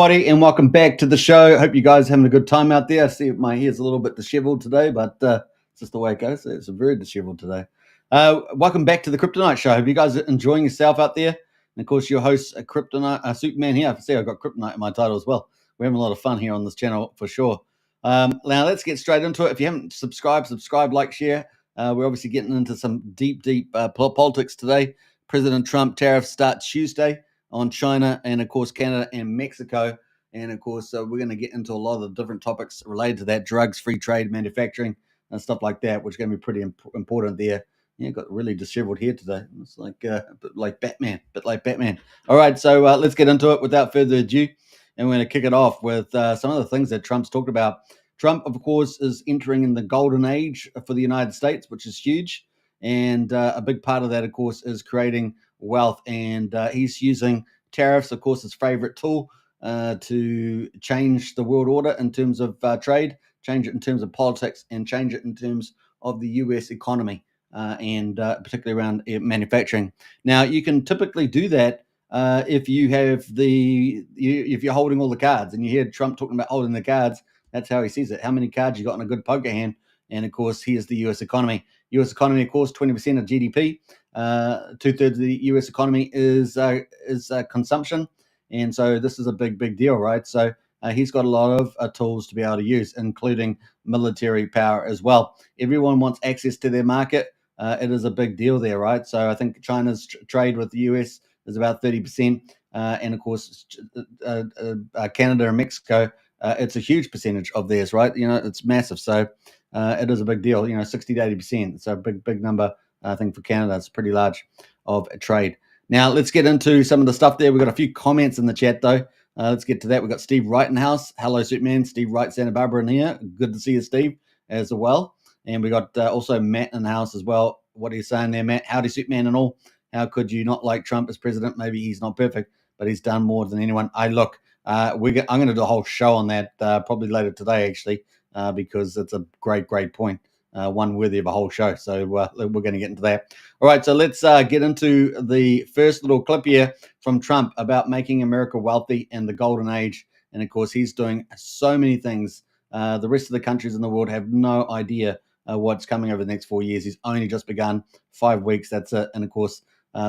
everybody, and welcome back to the show. Hope you guys are having a good time out there. I see my hair's a little bit disheveled today, but it's just the way it goes. It's very disheveled today. Welcome back to the Kryptonite Show. Hope you guys are enjoying yourself out there. And of course, your host, Kryptonite, Superman here. I see I've got Kryptonite in my title as well. We're having a lot of fun here on this channel for sure. Now, let's get straight into it. If you haven't subscribed, like, share. We're obviously getting into some deep politics today. President Trump tariffs start Tuesday on China and, of course, Canada and Mexico. And, of course, we're going to get into a lot of the different topics related to that, drugs, free trade, manufacturing, and stuff like that, which is going to be pretty important there. Yeah, got really disheveled hair today. It's like a bit like Batman. All right, so let's get into it without further ado. And we're going to kick it off with some of the things that Trump's talked about. Trump, of course, is entering in the golden age for the United States, which is huge. And a big part of that, of course, is creating wealth. And he's using tariffs, of course, his favorite tool to change the world order in terms of trade, change it in terms of politics, and change it in terms of the U.S. economy, and particularly around manufacturing. Now, you can typically do that if you have if you're holding all the cards, and you hear Trump talking about holding the cards. That's how he sees it. How many cards you got in a good poker hand? And of course, here's the U.S. economy. U.S. economy, of course, 20% of GDP. 2/3 of the U.S. economy is consumption, and so this is a big deal, right? So he's got a lot of tools to be able to use, including military power as well. Everyone wants access to their market. It is a big deal there, right? So I think China's trade with the U.S. is about 30%, and of course, Canada and Mexico. It's a huge percentage of theirs, right? You know, it's massive. So it is a big deal, 60 to 80%. It's a big number, I think, for Canada. It's pretty large of a trade. Now, let's get into some of the stuff there. We've got a few comments in the chat, though. Let's get to that. We've got Steve Wright in the house. Hello, Superman. Steve Wright, Santa Barbara in here. Good to see you, Steve, as well. And we got also Matt in the house as well. What are you saying there, Matt? Howdy, Superman and all. How could you not like Trump as president? Maybe he's not perfect, but he's done more than anyone. I'm going to do a whole show on that probably later today, actually, because it's a great point, one worthy of a whole show. So we're going to get into that. All right, so let's get into the first little clip here from Trump about making America wealthy and the golden age. And, of course, he's doing so many things. The rest of the countries in the world have no idea what's coming over the next 4 years. He's only just begun 5 weeks. That's it. And, of course,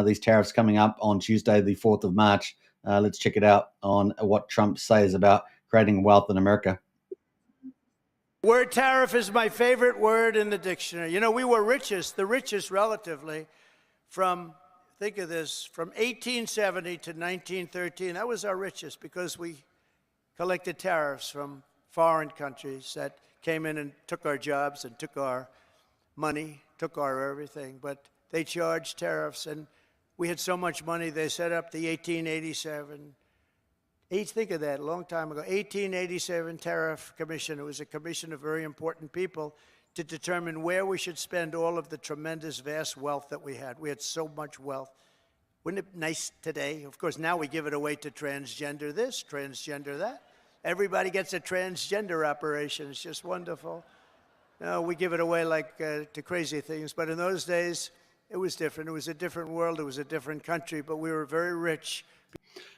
these tariffs coming up on Tuesday, the 4th of March. Let's check it out on what Trump says about creating wealth in America. Word tariff is my favorite word in the dictionary. You know, we were the richest relatively think of this, from 1870 to 1913. That was our richest because we collected tariffs from foreign countries that came in and took our jobs and took our money, took our everything. But they charged tariffs, and we had so much money, they set up the 1887. Think of that, a long time ago. 1887 Tariff Commission. It was a commission of very important people to determine where we should spend all of the tremendous, vast wealth that we had. We had so much wealth. Wouldn't it be nice today? Of course, now we give it away to transgender this, transgender that. Everybody gets a transgender operation. It's just wonderful. No, we give it away like to crazy things. But in those days, it was different. It was a different world. It was a different country. But we were very rich.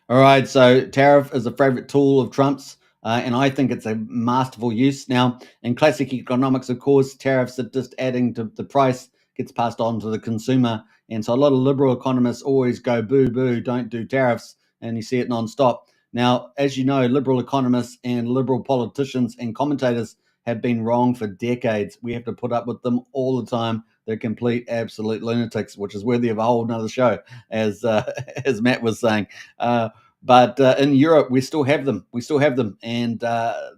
All right, so tariff is a favorite tool of Trump's, and I think it's a masterful use. Now, in classic economics, of course, tariffs are just adding to the price, gets passed on to the consumer. And so a lot of liberal economists always go, boo, don't do tariffs, and you see it nonstop. Now, as you know, liberal economists and liberal politicians and commentators have been wrong for decades. We have to put up with them all the time. They're complete, absolute lunatics, which is worthy of a whole nother show, as Matt was saying. But in Europe, we still have them. And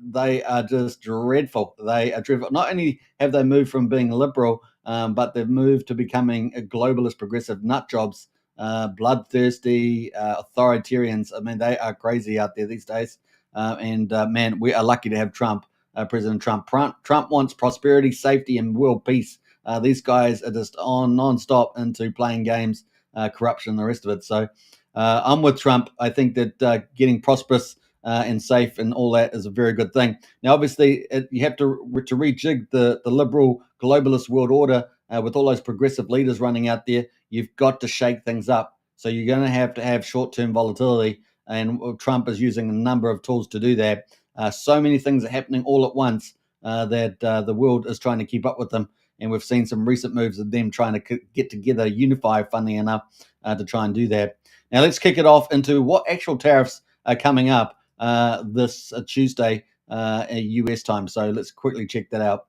they are just dreadful. They are dreadful. Not only have they moved from being liberal, but they've moved to becoming a globalist, progressive nut jobs, bloodthirsty authoritarians. I mean, they are crazy out there these days. Man, we are lucky to have Trump, President Trump. Trump wants prosperity, safety, and world peace. These guys are just on nonstop into playing games, corruption, and the rest of it. So I'm with Trump. I think that getting prosperous and safe and all that is a very good thing. Now, obviously, you have to rejig the liberal globalist world order with all those progressive leaders running out there. You've got to shake things up. So you're going to have short-term volatility and Trump is using a number of tools to do that. So many things are happening all at once that the world is trying to keep up with them. And we've seen some recent moves of them trying to get together, unify, funny enough, to try and do that. Now, let's kick it off into what actual tariffs are coming up this Tuesday US time. So let's quickly check that out.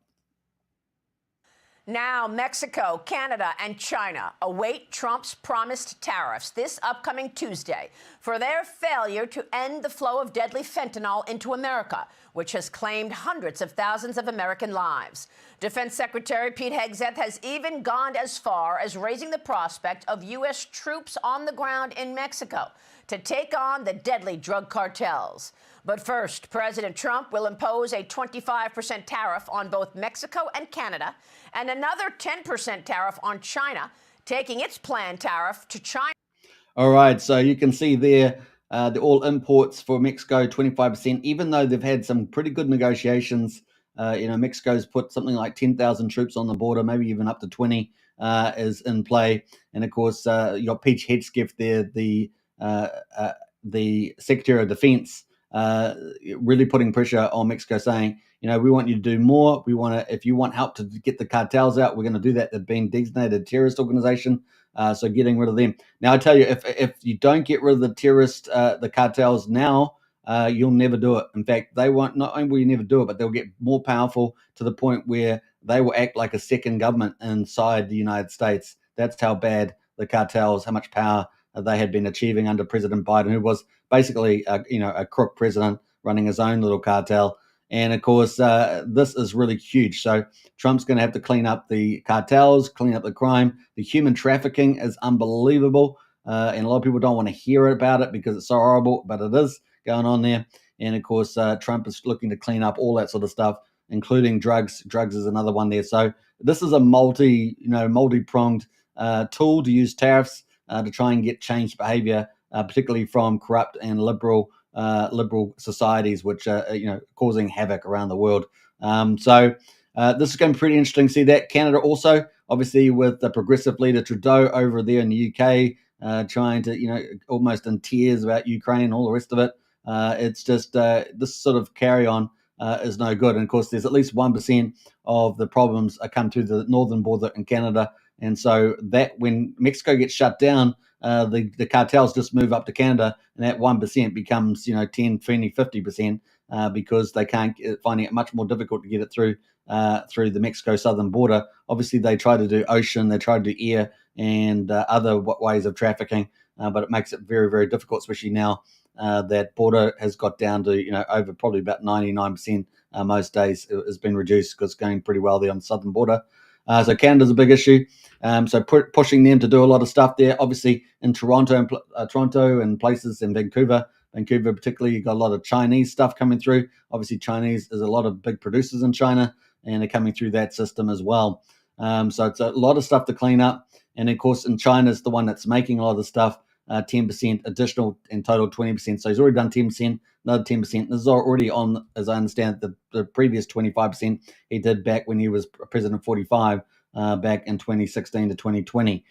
Now, Mexico, Canada, and China await Trump's promised tariffs this upcoming Tuesday for their failure to end the flow of deadly fentanyl into America, which has claimed hundreds of thousands of American lives. Defense Secretary Pete Hegseth has even gone as far as raising the prospect of U.S. troops on the ground in Mexico to take on the deadly drug cartels. But first, President Trump will impose a 25% tariff on both Mexico and Canada and another 10% tariff on China, taking its planned tariff to China. All right, so you can see there the all imports for Mexico, 25%, even though they've had some pretty good negotiations. Mexico's put something like 10,000 troops on the border, maybe even up to 20 is in play. And of course, you got Pete Hegseth there, the Secretary of Defense, really putting pressure on Mexico, saying, we want you to do more. If you want help to get the cartels out, we're going to do that. They've been designated a terrorist organization, so getting rid of them. Now, I tell you, if you don't get rid of the cartels now, you'll never do it. In fact, they won't. Not only will you never do it, but they'll get more powerful to the point where they will act like a second government inside the United States. That's how bad the cartels, how much power they had been achieving under President Biden, who was basically a crook president running his own little cartel. And of course, this is really huge. So Trump's going to have to clean up the cartels, clean up the crime. The human trafficking is unbelievable. And a lot of people don't want to hear about it because it's so horrible, but it is going on there. And of course, Trump is looking to clean up all that sort of stuff, including drugs. Drugs is another one there. So this is a multi-pronged tool to use tariffs to try and get changed behavior, particularly from corrupt and liberal societies, which are causing havoc around the world. So this is going to be pretty interesting to see that. Canada also, obviously, with the progressive leader Trudeau over there in the UK, trying to almost in tears about Ukraine, all the rest of it. It's just this sort of carry on is no good. And of course, there's at least 1% of the problems come through the northern border in Canada. And so that when Mexico gets shut down, the cartels just move up to Canada, and that 1% becomes 10, 20, 50% because they can't finding it much more difficult to get it through the Mexico southern border. Obviously, they try to do ocean, they try to do air, and other ways of trafficking, but it makes it very, very difficult, especially now that border has got down to over probably about 99% most days. Has been reduced because it's going pretty well there on the southern border. So Canada's a big issue. So pushing them to do a lot of stuff there. Obviously in Toronto and places in Vancouver particularly, you've got a lot of Chinese stuff coming through. Obviously Chinese is a lot of big producers in China, and they're coming through that system as well. So it's a lot of stuff to clean up. And of course, in China is the one that's making a lot of the stuff. 10% additional, in total 20%. So he's already done 10%, another 10%. This is already on, as I understand, the previous 25% he did back when he was President 45, back in 2016 to 2020.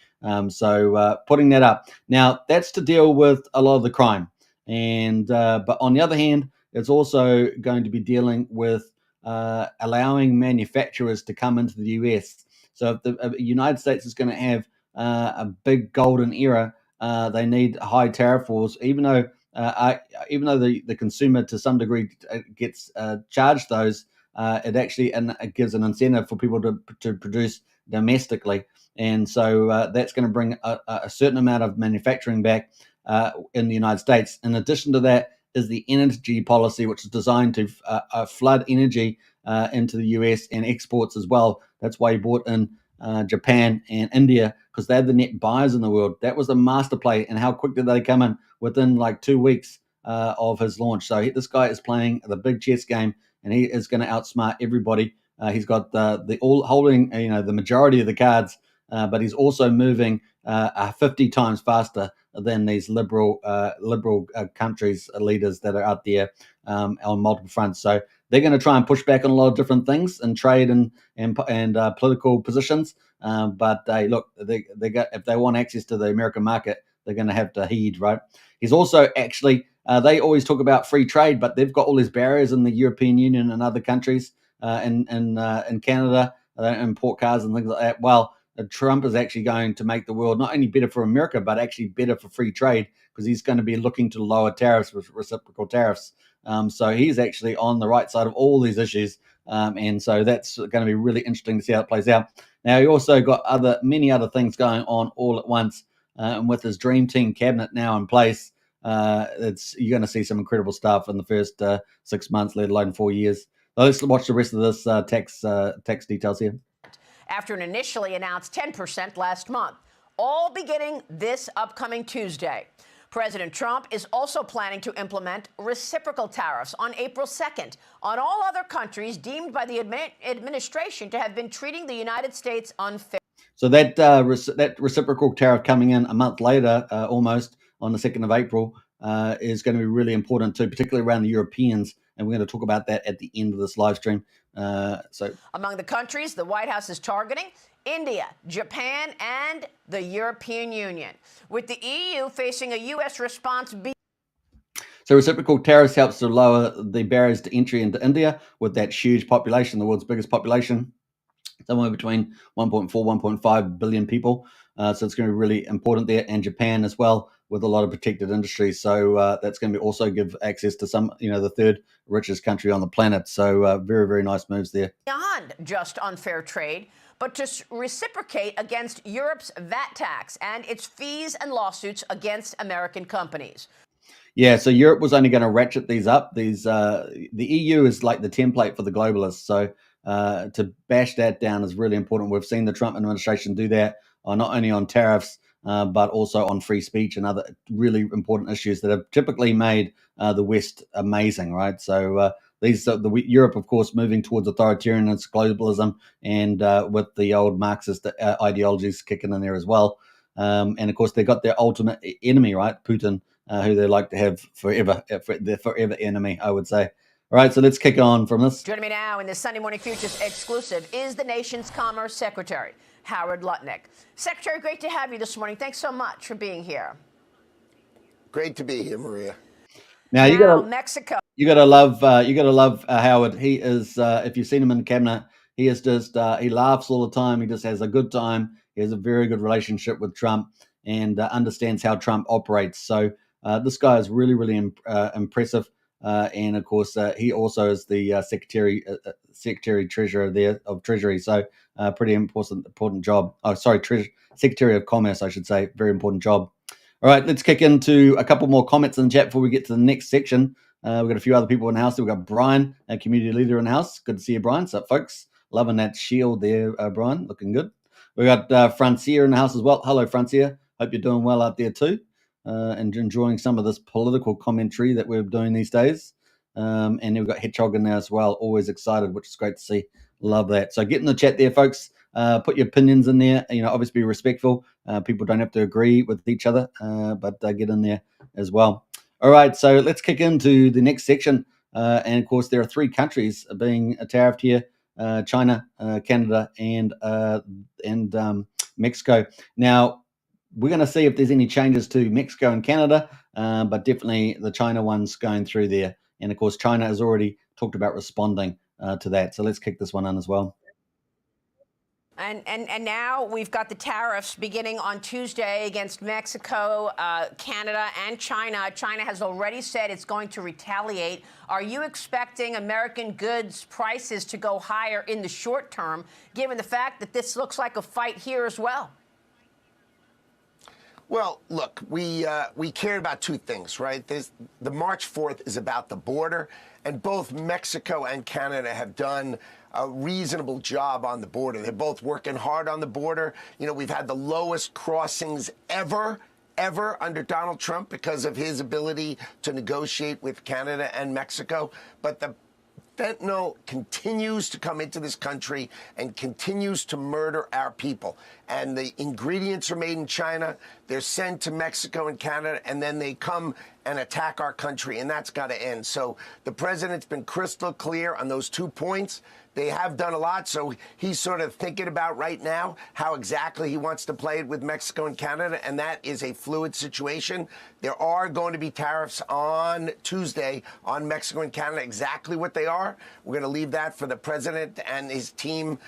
So putting that up. Now, that's to deal with a lot of the crime. And but on the other hand, it's also going to be dealing with allowing manufacturers to come into the US. So if the United States is going to have a big golden era, they need high tariff walls, even though the consumer to some degree gets charged those. It actually it gives an incentive for people to produce domestically, and so that's going to bring a certain amount of manufacturing back in the United States. In addition to that is the energy policy, which is designed to flood energy into the US and exports as well. That's why he brought in Japan and India, because they're the net buyers in the world. That was a master play. And how quick did they come in? Within like 2 weeks of his launch. So this guy is playing the big chess game, and he is going to outsmart everybody. He's got the all holding the majority of the cards, but he's also moving 50 times faster than these liberal countries leaders that are out there on multiple fronts. So they're going to try and push back on a lot of different things in trade and political positions. But look, if they want access to the American market, they're going to have to heed, right? He's also actually, they always talk about free trade, but they've got all these barriers in the European Union and other countries in Canada. They don't import cars and things like that. Well, Trump is actually going to make the world not only better for America, but actually better for free trade, because he's going to be looking to lower tariffs with reciprocal tariffs. So he's actually on the right side of all these issues. And so that's going to be really interesting to see how it plays out. Now, he also got many other things going on all at once. And with his Dream Team cabinet now in place, you're going to see some incredible stuff in the first 6 months, let alone 4 years. So let's watch the rest of this tax details here. After an initially announced 10% last month, all beginning this upcoming Tuesday. President Trump is also planning to implement reciprocal tariffs on April 2nd on all other countries deemed by the administration to have been treating the United States unfairly. So that reciprocal tariff coming in a month later, almost on the 2nd of April, is going to be really important too, particularly around the Europeans. And we're going to talk about that at the end of this live stream. Among the countries the White House is targeting, India, Japan, and the European Union, with the EU facing a U.S. response. So reciprocal tariffs helps to lower the barriers to entry into India with that huge population, the world's biggest population, somewhere between 1.4, 1.5 billion people. So it's going to be really important there. And Japan as well, with a lot of protected industries. So that's going to be also give access to some, the third richest country on the planet. So very, very nice moves there. Beyond just unfair trade, but to reciprocate against Europe's VAT tax and its fees and lawsuits against American companies. Yeah, so Europe was only going to ratchet these up. The EU is like the template for the globalists. So to bash that down is really important. We've seen the Trump administration do that, not only on tariffs, but also on free speech and other really important issues that have typically made the West amazing, right? So Europe, of course, moving towards authoritarianism, globalism, and with the old Marxist ideologies kicking in there as well. And of course, they got their ultimate enemy, right? Putin, who they like to have forever, their forever enemy, I would say. All right, so let's kick on from this. Joining me now in this Sunday Morning Futures exclusive is the nation's Commerce Secretary, Howard Lutnick. Secretary, great to have you this morning. Thanks so much for being here. Great to be here, Maria. Now Mexico. You gotta love Howard. He is. If you've seen him in the cabinet, he is just. He laughs all the time. He just has a good time. He has a very good relationship with Trump and understands how Trump operates. So this guy is really, really impressive. And of course, he also is the Secretary Treasurer there of Treasury. So pretty important job. Oh, sorry, Secretary of Commerce, I should say. Very important job. All right, let's kick into a couple more comments in the chat before we get to the next section. We've got a few other people in the house. We've got Brian, a community leader in the house. Good to see you, Brian. What's up, folks? Loving that shield there, Brian. Looking good. We got Francia in the house as well. Hello, Francia. Hope you're doing well out there too. And enjoying some of this political commentary that we're doing these days. And then we've got Hedgehog in there as well. Always excited, which is great to see. Love that. So get in the chat there, folks. Put your opinions in there. Obviously be respectful. People don't have to agree with each other, but get in there as well. All right, so let's kick into the next section. And of course, there are 3 countries being tariffed here: China, Canada, and Mexico. Now, we're going to see if there's any changes to Mexico and Canada, but definitely the China one's going through there. And of course, China has already talked about responding to that. So let's kick this one on as well. And now we've got the tariffs beginning on Tuesday against Mexico, Canada, and China. China has already said it's going to retaliate. Are you expecting American goods prices to go higher in the short term, given the fact that this looks like a fight here as well? Well, look, we care about 2 things, right? The March 4th is about the border, and both Mexico and Canada have done a reasonable job on the border. They're both working hard on the border. We've had the lowest crossings ever under Donald Trump because of his ability to negotiate with Canada and Mexico. But the fentanyl continues to come into this country and continues to murder our people. and the ingredients are made in China. They're sent to Mexico and Canada, and then they come and attack our country, and that's got to end. So the president's been crystal clear on those 2 points. They have done a lot, so he's sort of thinking about right now how exactly he wants to play it with Mexico and Canada, and that is a fluid situation. There are going to be tariffs on Tuesday on Mexico and Canada. Exactly what they are, we're going to leave that for the president and his team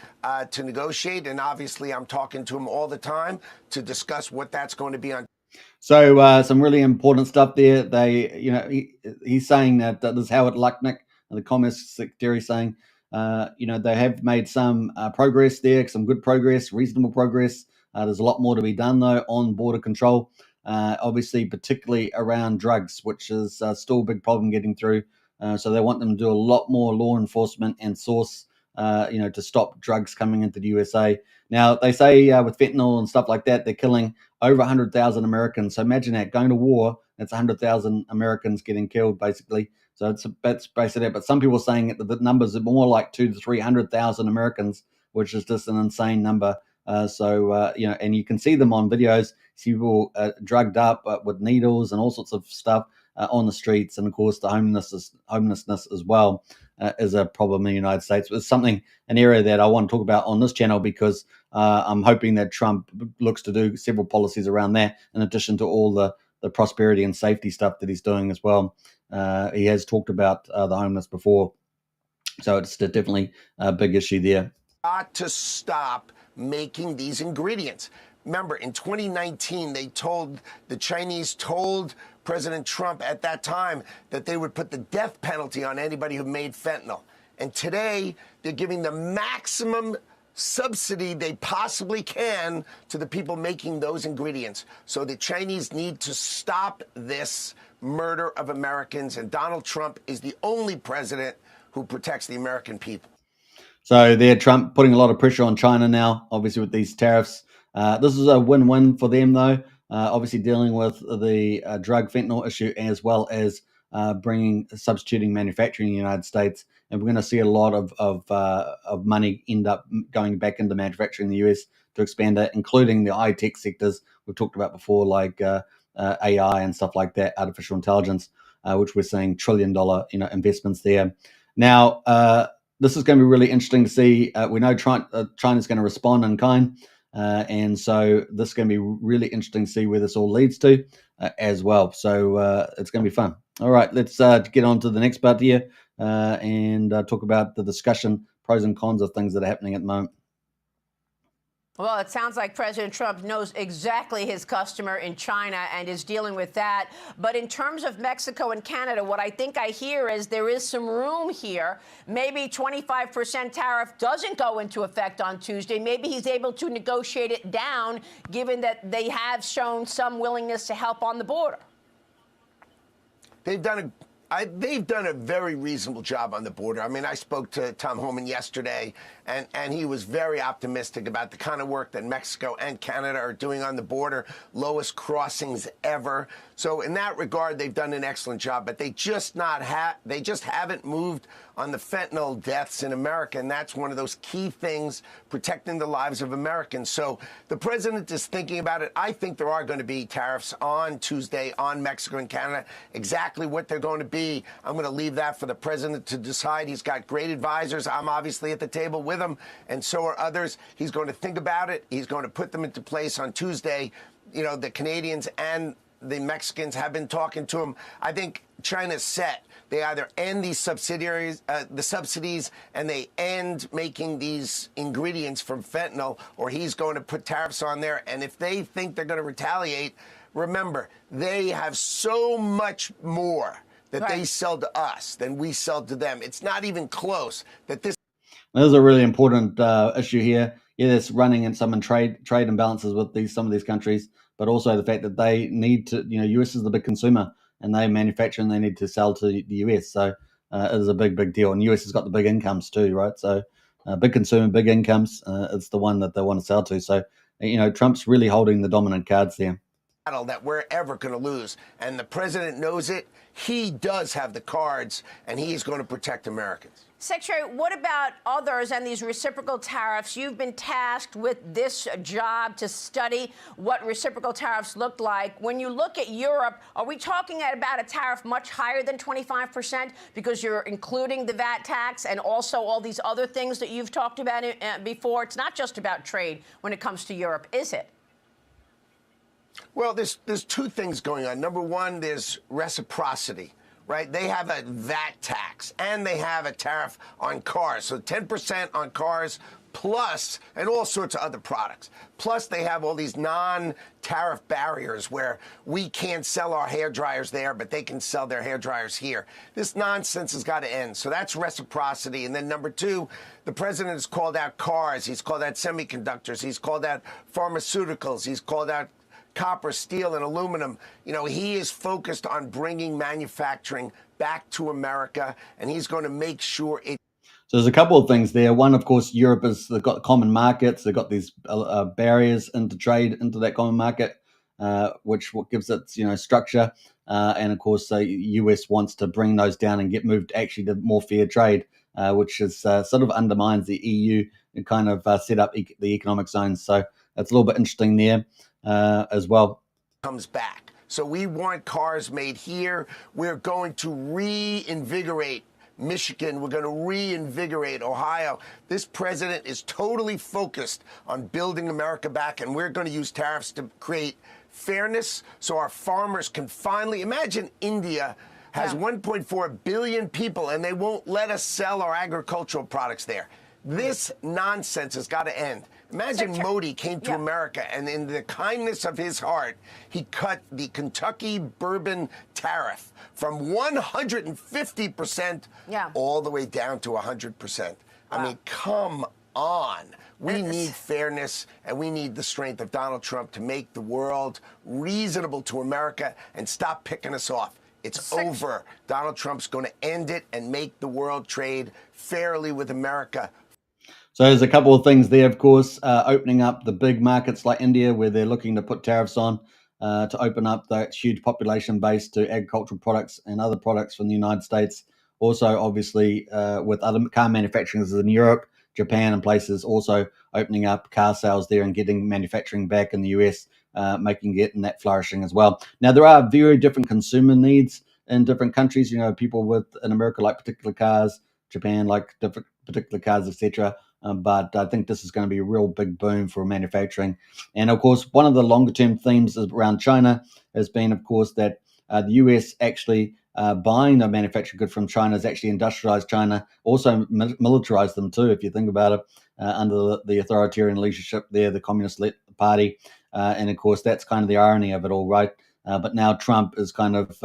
to negotiate, and obviously I'm talking to him all the time to discuss what that's going to be on. So some really important stuff there. He's saying that this is Howard Lutnick, the Commerce Secretary, saying, they have made some progress there, some good progress, reasonable progress. There's a lot more to be done, though, on border control, obviously, particularly around drugs, which is still a big problem getting through. So they want them to do a lot more law enforcement and source, to stop drugs coming into the USA. Now, they say with fentanyl and stuff like that, they're killing over 100,000 Americans. So imagine that, going to war, that's 100,000 Americans getting killed, basically. So that's basically it. But some people are saying that the numbers are more like 200,000 to 300,000 Americans, which is just an insane number. And you can see them on videos, see people drugged up with needles and all sorts of stuff on the streets. And of course, the homelessness as well is a problem in the United States. It's an area that I want to talk about on this channel, because I'm hoping that Trump looks to do several policies around that, in addition to all the prosperity and safety stuff that he's doing as well. He has talked about the homeless before. So it's definitely a big issue there. Got to stop making these ingredients. Remember, in 2019, the Chinese told President Trump at that time that they would put the death penalty on anybody who made fentanyl. And today, they're giving the maximum subsidy they possibly can to the people making those ingredients. So the Chinese need to stop this murder of Americans, and Donald Trump is the only president who protects the American people. So Trump putting a lot of pressure on China now, obviously, with these tariffs. This is a win-win for them, though. Obviously dealing with the drug fentanyl issue, as well as substituting manufacturing in the United States. And we're going to see a lot of money end up going back into manufacturing in the US to expand that, including the high-tech sectors we've talked about before, like AI and stuff like that, artificial intelligence, which we're seeing trillion-dollar investments there. Now, this is going to be really interesting to see. We know China's going to respond in kind. And so this is going to be really interesting to see where this all leads to as well. So it's going to be fun. All right, let's get on to the next part here and talk about the discussion, pros and cons of things that are happening at the moment. Well, it sounds like President Trump knows exactly his customer in China and is dealing with that. But in terms of Mexico and Canada, what I think I hear is there is some room here. Maybe 25% tariff doesn't go into effect on Tuesday. Maybe he's able to negotiate it down, given that they have shown some willingness to help on the border. They've done a very reasonable job on the border. I mean, I spoke to Tom Homan yesterday, and he was very optimistic about the kind of work that Mexico and Canada are doing on the border, lowest crossings ever. So in that regard, they've done an excellent job, but they just haven't moved on the fentanyl deaths in America, and that's one of those key things, protecting the lives of Americans. So the president is thinking about it. I think there are going to be tariffs on Tuesday on Mexico and Canada. Exactly what they're going to be, I'm going to leave that for the president to decide. He's got great advisors. I'm obviously at the table with him, and so are others. He's going to think about it. He's going to put them into place on Tuesday. The Canadians and the Mexicans have been talking to him. I think China's set. They either end these subsidies, and they end making these ingredients from fentanyl, or he's going to put tariffs on there. And if they think they're going to retaliate, remember, they have so much more that they sell to us than we sell to them. It's not even close. This is a really important issue here. Yeah, there's running in some trade imbalances with some of these countries, but also the fact that they need to, US is the big consumer, and they manufacture and they need to sell to the US. So it is a big deal. And US has got the big incomes too, right? So big consumer, big incomes, it's the one that they want to sell to. So, Trump's really holding the dominant cards there. battle that we're ever going to lose. And the president knows it. He does have the cards, and he's going to protect Americans. Secretary, what about others and these reciprocal tariffs? You've been tasked with this job to study what reciprocal tariffs look like. When you look at Europe, are we talking about a tariff much higher than 25% because you're including the VAT tax and also all these other things that you've talked about before? It's not just about trade when it comes to Europe, is it? Well, there's two things going on. Number one, there's reciprocity. Right? They have a VAT tax and they have a tariff on cars. So 10% on cars plus, and all sorts of other products. Plus they have all these non-tariff barriers where we can't sell our hair dryers there, but they can sell their hair dryers here. This nonsense has got to end. So that's reciprocity. And then number two, the president has called out cars. He's called out semiconductors. He's called out pharmaceuticals. He's called out copper, steel, and aluminum. You know, he is focused on bringing manufacturing back to America, and he's going to make sure it. So there's a couple of things there. One, of course, Europe they've got common markets. They've got these barriers into trade into that common market, which what gives it, structure. And of course, the US wants to bring those down and get moved actually to more fair trade, which is sort of undermines the EU and kind of set up the economic zones. So that's a little bit interesting there. As well. Comes back. So we want cars made here. We're going to reinvigorate Michigan. We're going to reinvigorate Ohio. This president is totally focused on building America back, and we're going to use tariffs to create fairness so our farmers can finally imagine India has 1.4 billion people, and they won't let us sell our agricultural products there. This nonsense has got to end. Imagine Modi came to America and in the kindness of his heart, he cut the Kentucky bourbon tariff from 150% all the way down to 100%. I mean, come on. We need fairness, and we need the strength of Donald Trump to make the world reasonable to America and stop picking us off. It's over. Donald Trump's going to end it and make the world trade fairly with America. So there's a couple of things there, of course, opening up the big markets like India, where they're looking to put tariffs on to open up that huge population base to agricultural products and other products from the United States. Also, obviously, with other car manufacturers in Europe, Japan and places also opening up car sales there and getting manufacturing back in the US, getting that flourishing as well. Now, there are very different consumer needs in different countries. People in America like particular cars, Japan like different particular cars, etc. But I think this is going to be a real big boom for manufacturing. And of course, one of the longer term themes around China has been, of course, that the US actually buying the manufactured good from China has actually industrialized China, also militarized them too, if you think about it, under the authoritarian leadership there, the Communist Party. And of course, that's kind of the irony of it all, right? But now Trump is kind of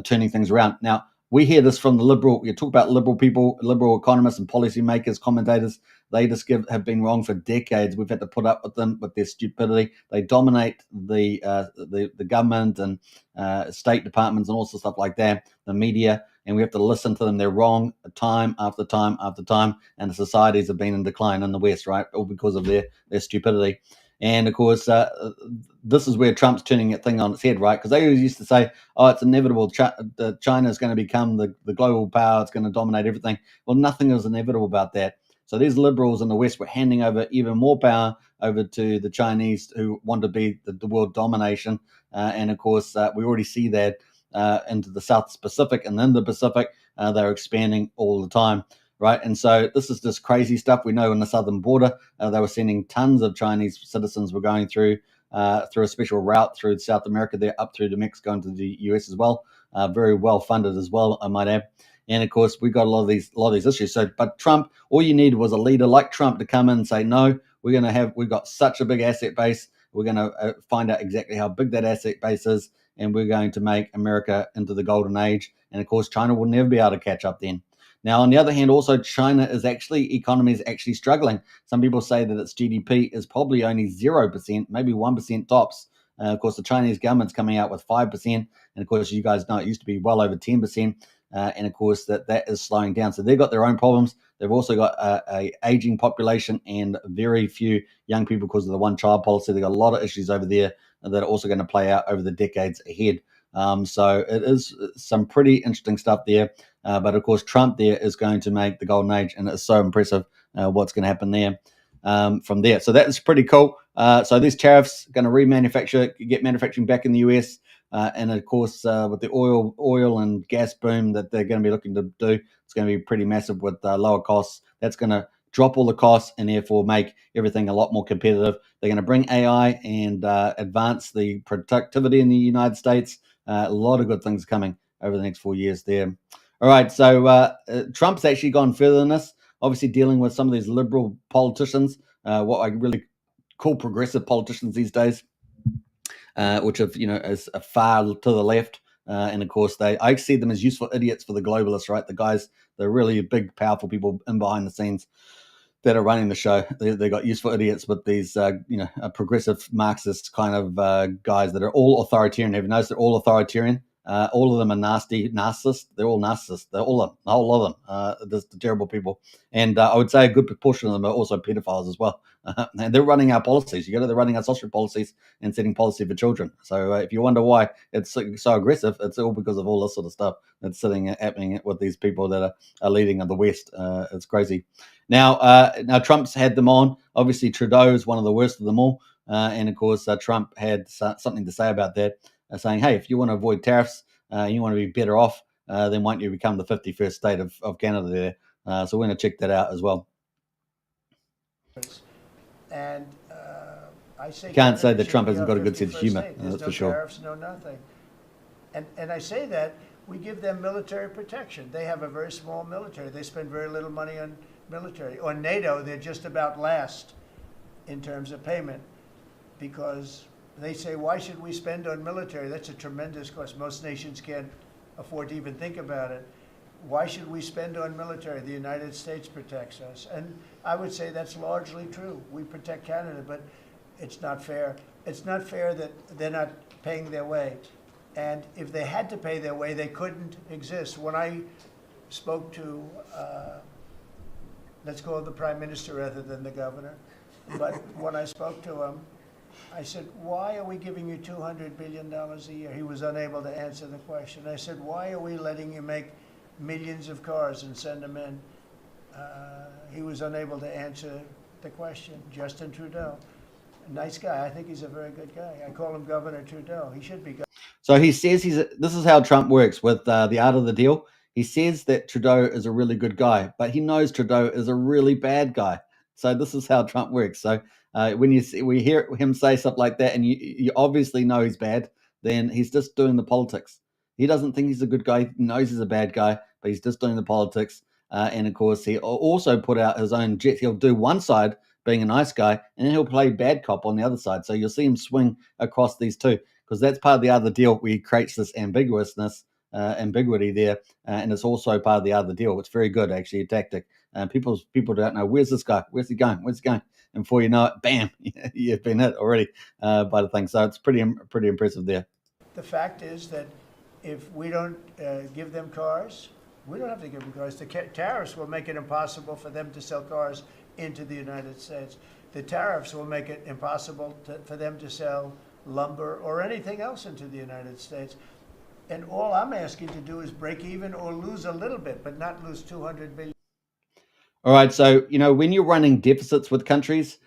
turning things around. Now, we hear this from the you talk about liberal people, liberal economists and policymakers, commentators. They just have been wrong for decades. We've had to put up with them, with their stupidity. They dominate the government and state departments and all sorts of stuff like that, the media, and we have to listen to them. They're wrong time after time after time, and the societies have been in decline in the West, right? All because of their stupidity. And of course, this is where Trump's turning that thing on its head, right? Because they always used to say, "Oh, it's inevitable. China is going to become the global power. It's going to dominate everything." Well, nothing is inevitable about that. So these liberals in the West were handing over even more power over to the Chinese, who want to be the world domination. And of course, we already see that into the South Pacific and then the Pacific. They're expanding all the time. Right. And so this is just crazy stuff. We know in the southern border, they were sending tons of Chinese citizens were going through a special route through South America there up through to Mexico into the US as well. Very well funded as well, I might add. And of course, we got a lot of these issues. So, but Trump, all you needed was a leader like Trump to come in and say, no, we've got such a big asset base. We're going to find out exactly how big that asset base is. And we're going to make America into the golden age. And of course, China will never be able to catch up then. Now, on the other hand, also China economy is actually struggling. Some people say that its GDP is probably only 0%, maybe 1% tops. Of course, the Chinese government's coming out with 5%. And of course, you guys know it used to be well over 10%. And of course, that is slowing down. So they've got their own problems. They've also got a aging population and very few young people because of the one-child policy. They've got a lot of issues over there that are also going to play out over the decades ahead. So it is some pretty interesting stuff there. But of course, Trump there is going to make the golden age, and it's so impressive what's going to happen there from there. So that is pretty cool. So these tariffs going to get manufacturing back in the US. And of course, with the oil and gas boom that they're going to be looking to do, it's going to be pretty massive with lower costs. That's going to drop all the costs and therefore make everything a lot more competitive. They're going to bring AI and advance the productivity in the United States. A lot of good things coming over the next 4 years there. All right, so Trump's actually gone further than this, obviously dealing with some of these liberal politicians, what I really call progressive politicians these days, which have, is far to the left. And of course, I see them as useful idiots for the globalists, right? The guys, the really big, powerful people in behind the scenes that are running the show. They got useful idiots with these, progressive Marxist kind of guys that are all authoritarian. Have you noticed they're all authoritarian? All of them are nasty narcissists. They're all narcissists. They're all a whole lot of them. Just terrible people. And I would say a good proportion of them are also pedophiles as well. And they're running our policies. They're running our social policies and setting policy for children. So if you wonder why it's so aggressive, it's all because of all this sort of stuff that's happening with these people that are leading the West. It's crazy. Now Trump's had them on. Obviously, Trudeau is one of the worst of them all. And of course, Trump had something to say about that, saying, hey, if you want to avoid tariffs, you want to be better off, then why don't you become the 51st state of Canada there? So we're going to check that out as well. And I say can't say that Trump hasn't got a good sense of humor. That's for sure. Tariffs, no nothing. And I say that we give them military protection. They have a very small military. They spend very little money on military. On NATO, they're just about last in terms of payment, because they say, why should we spend on military? That's a tremendous cost. Most nations can't afford to even think about it. Why should we spend on military? The United States protects us. And I would say that's largely true. We protect Canada, but it's not fair. It's not fair that they're not paying their way. And if they had to pay their way, they couldn't exist. When I spoke to, let's call it the Prime Minister rather than the governor, but when I spoke to him, I said, why are we giving you $200 billion a year? He was unable to answer the question. I said, why are we letting you make millions of cars and send them in? He was unable to answer the question. Justin Trudeau, a nice guy. I think he's a very good guy. I call him Governor Trudeau. He should be. So he says this is how Trump works with the art of the deal. He says that Trudeau is a really good guy, but he knows Trudeau is a really bad guy. So this is how Trump works. So when we hear him say stuff like that, and you obviously know he's bad, then he's just doing the politics. He doesn't think he's a good guy. He knows he's a bad guy, but he's just doing the politics. And of course, he also put out his own jet. He'll do one side being a nice guy, and then he'll play bad cop on the other side. So you'll see him swing across these two, because that's part of the other deal where he creates this ambiguity there, and it's also part of the other deal. It's very good, actually, a tactic. People don't know, where's this guy? Where's he going? Where's he going? And before you know it, bam, you've been hit already by the thing. So it's pretty impressive there. The fact is that if we don't give them cars, we don't have to give them cars. The tariffs will make it impossible for them to sell cars into the United States. The tariffs will make it impossible for them to sell lumber or anything else into the United States. And all I'm asking to do is break even or lose a little bit, but not lose $200 billion. All right. So, when you're running deficits with countries,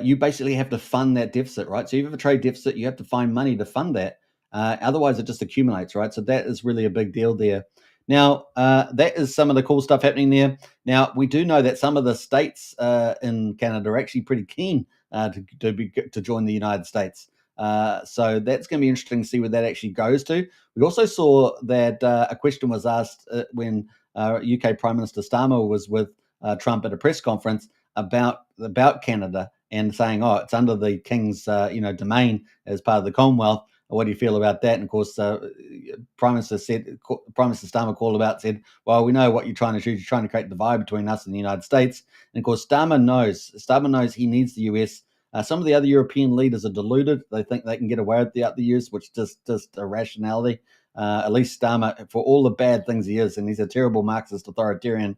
you basically have to fund that deficit, right? So if you have a trade deficit, you have to find money to fund that. Otherwise, it just accumulates, right? So that is really a big deal there. Now, that is some of the cool stuff happening there. Now, we do know that some of the states in Canada are actually pretty keen to join the United States. So that's going to be interesting to see where that actually goes to. We also saw that a question was asked when UK Prime Minister Starmer was with Trump at a press conference about Canada, and saying, "Oh, it's under the King's domain as part of the Commonwealth. What do you feel about that?" And of course, Prime Minister Starmer called about, said, "Well, we know what you're trying to do. You're trying to create a divide between us and the United States." And of course, Starmer knows he needs the US. Some of the other European leaders are deluded. They think they can get away with the US, which is just irrationality. At least Starmer, for all the bad things he is, and he's a terrible Marxist authoritarian,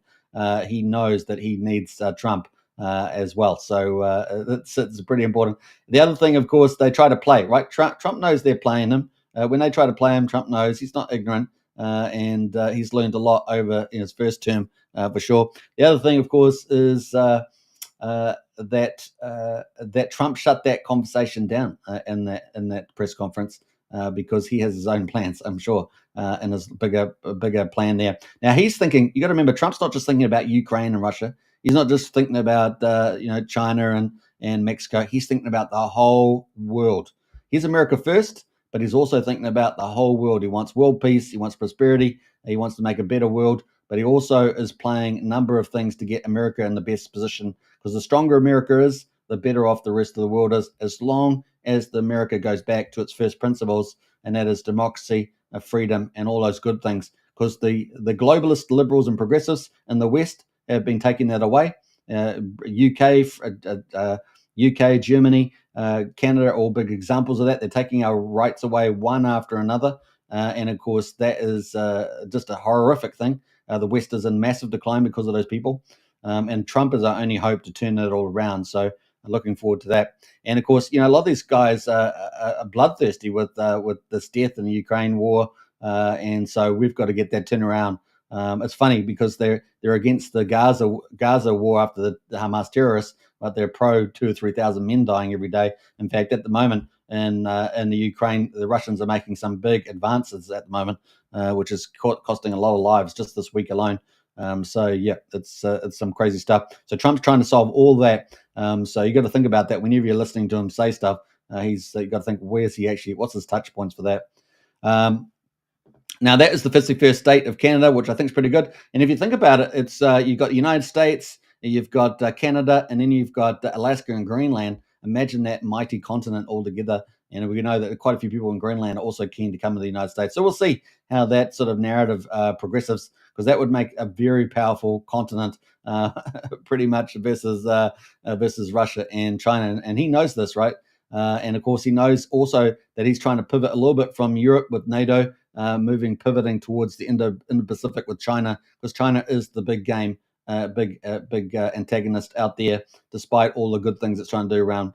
he knows that he needs Trump as well. So it's pretty important. The other thing, of course, they try to play, right? Trump knows they're playing him. When they try to play him, Trump knows he's not ignorant, and he's learned a lot over in his first term for sure. The other thing, of course, is that Trump shut that conversation down in that press conference because he has his own plans, I'm sure, and his bigger plan there. Now he's thinking. You got to remember, Trump's not just thinking about Ukraine and Russia. He's not just thinking about China and Mexico. He's thinking about the whole world. He's America first, but he's also thinking about the whole world. He wants world peace. He wants prosperity. He wants to make a better world. But he also is playing a number of things to get America in the best position, because the stronger America is, the better off the rest of the world is, as long as the America goes back to its first principles, and that is democracy, freedom, and all those good things. Because the globalists, liberals, and progressives in the West have been taking that away. UK, Germany, Canada, all big examples of that. They're taking our rights away one after another. And of course, that is just a horrific thing. The West is in massive decline because of those people. And Trump is our only hope to turn it all around. So looking forward to that. And of course, a lot of these guys are bloodthirsty with this death in the Ukraine war. And so we've got to get that turnaround. It's funny because they're against the Gaza war after the Hamas terrorists, but they're pro 2,000 or 3,000 men dying every day. In fact, at the moment in the Ukraine, the Russians are making some big advances at the moment, which is costing a lot of lives just this week alone. So yeah, it's some crazy stuff. So Trump's trying to solve all that. So you got to think about that whenever you're listening to him say stuff. You got to think, where's he actually? What's his touch points for that? Now that is the 51st state of Canada, which I think is pretty good. And if you think about it, it's you've got the United States, you've got Canada, and then you've got Alaska and Greenland. Imagine that mighty continent all together. And we know that quite a few people in Greenland are also keen to come to the United States. So we'll see how that sort of narrative progresses, because that would make a very powerful continent, pretty much versus Russia and China. And he knows this, right? And of course, he knows also that he's trying to pivot a little bit from Europe with NATO, pivoting towards the Indo-Pacific with China, because China is the big game, big antagonist out there, despite all the good things it's trying to do around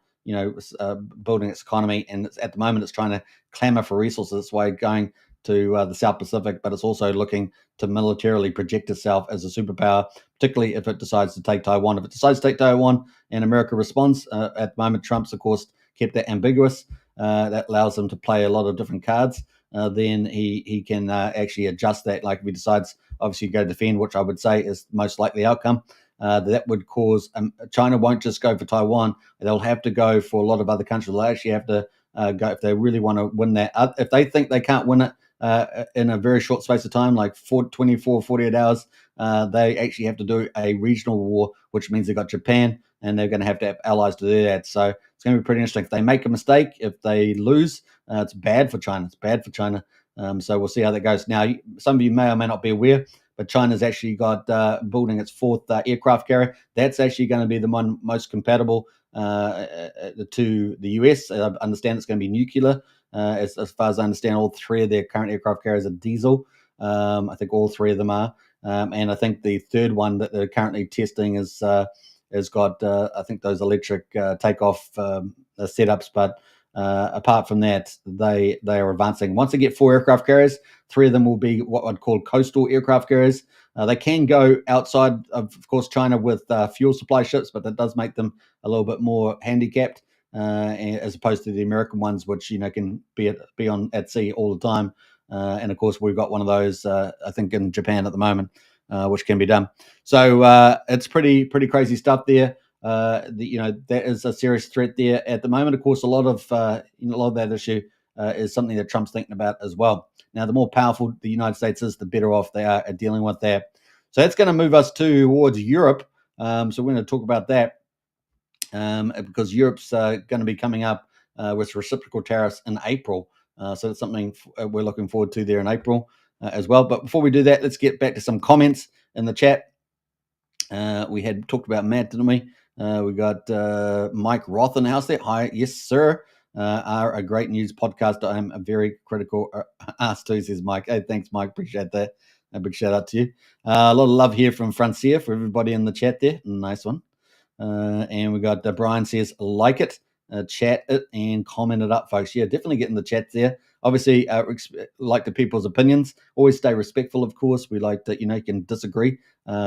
building its economy. And at the moment, it's trying to clamor for resources. That's why going to the South Pacific, but it's also looking to militarily project itself as a superpower, particularly if it decides to take Taiwan. If it decides to take Taiwan and America responds, at the moment, Trump's, of course, kept that ambiguous. That allows him to play a lot of different cards. Then he can actually adjust that. Like if he decides, obviously, go defend, which I would say is the most likely outcome, that would cause China won't just go for Taiwan. They'll have to go for a lot of other countries. They'll actually have to go if they really want to win that. If they think they can't win it in a very short space of time, like 24, 48 hours, they actually have to do a regional war, which means they've got Japan, and they're going to have allies to do that. So it's going to be pretty interesting. If they make a mistake, if they lose, it's bad for China. It's bad for China. So we'll see how that goes. Now, some of you may or may not be aware, but China's actually got building its fourth aircraft carrier. That's actually going to be the one most compatible to the US. I understand it's going to be nuclear. As far as I understand, all three of their current aircraft carriers are diesel. I think all three of them are. And I think the third one that they're currently testing has got, I think, those electric takeoff setups. But apart from that, they are advancing. Once they get 4 aircraft carriers, 3 of them will be what I'd call coastal aircraft carriers. They can go outside of course, China with fuel supply ships, but that does make them a little bit more handicapped as opposed to the American ones, which can be on at sea all the time. And of course, we've got one of those, I think, in Japan at the moment, which can be done. So it's pretty crazy stuff there. That is a serious threat there at the moment. Of course, a lot of that issue is something that Trump's thinking about as well. Now, the more powerful the United States is, the better off they are at dealing with that. So that's going to move us towards Europe. So we're going to talk about that because Europe's going to be coming up with reciprocal tariffs in April. So that's something we're looking forward to there in April as well. But before we do that, let's get back to some comments in the chat. We had talked about Matt, didn't we? We got Mike Roth in the house there. Hi, yes, sir. Are a great news podcast. I am a very critical ask too, says Mike. Hey, thanks, Mike. Appreciate that. A big shout out to you. A lot of love here from Francia for everybody in the chat there. Nice one. And we got Brian says, like it, chat it, and comment it up, folks. Yeah, definitely get in the chat there. Obviously, like the people's opinions. Always stay respectful, of course. We like that, you can disagree.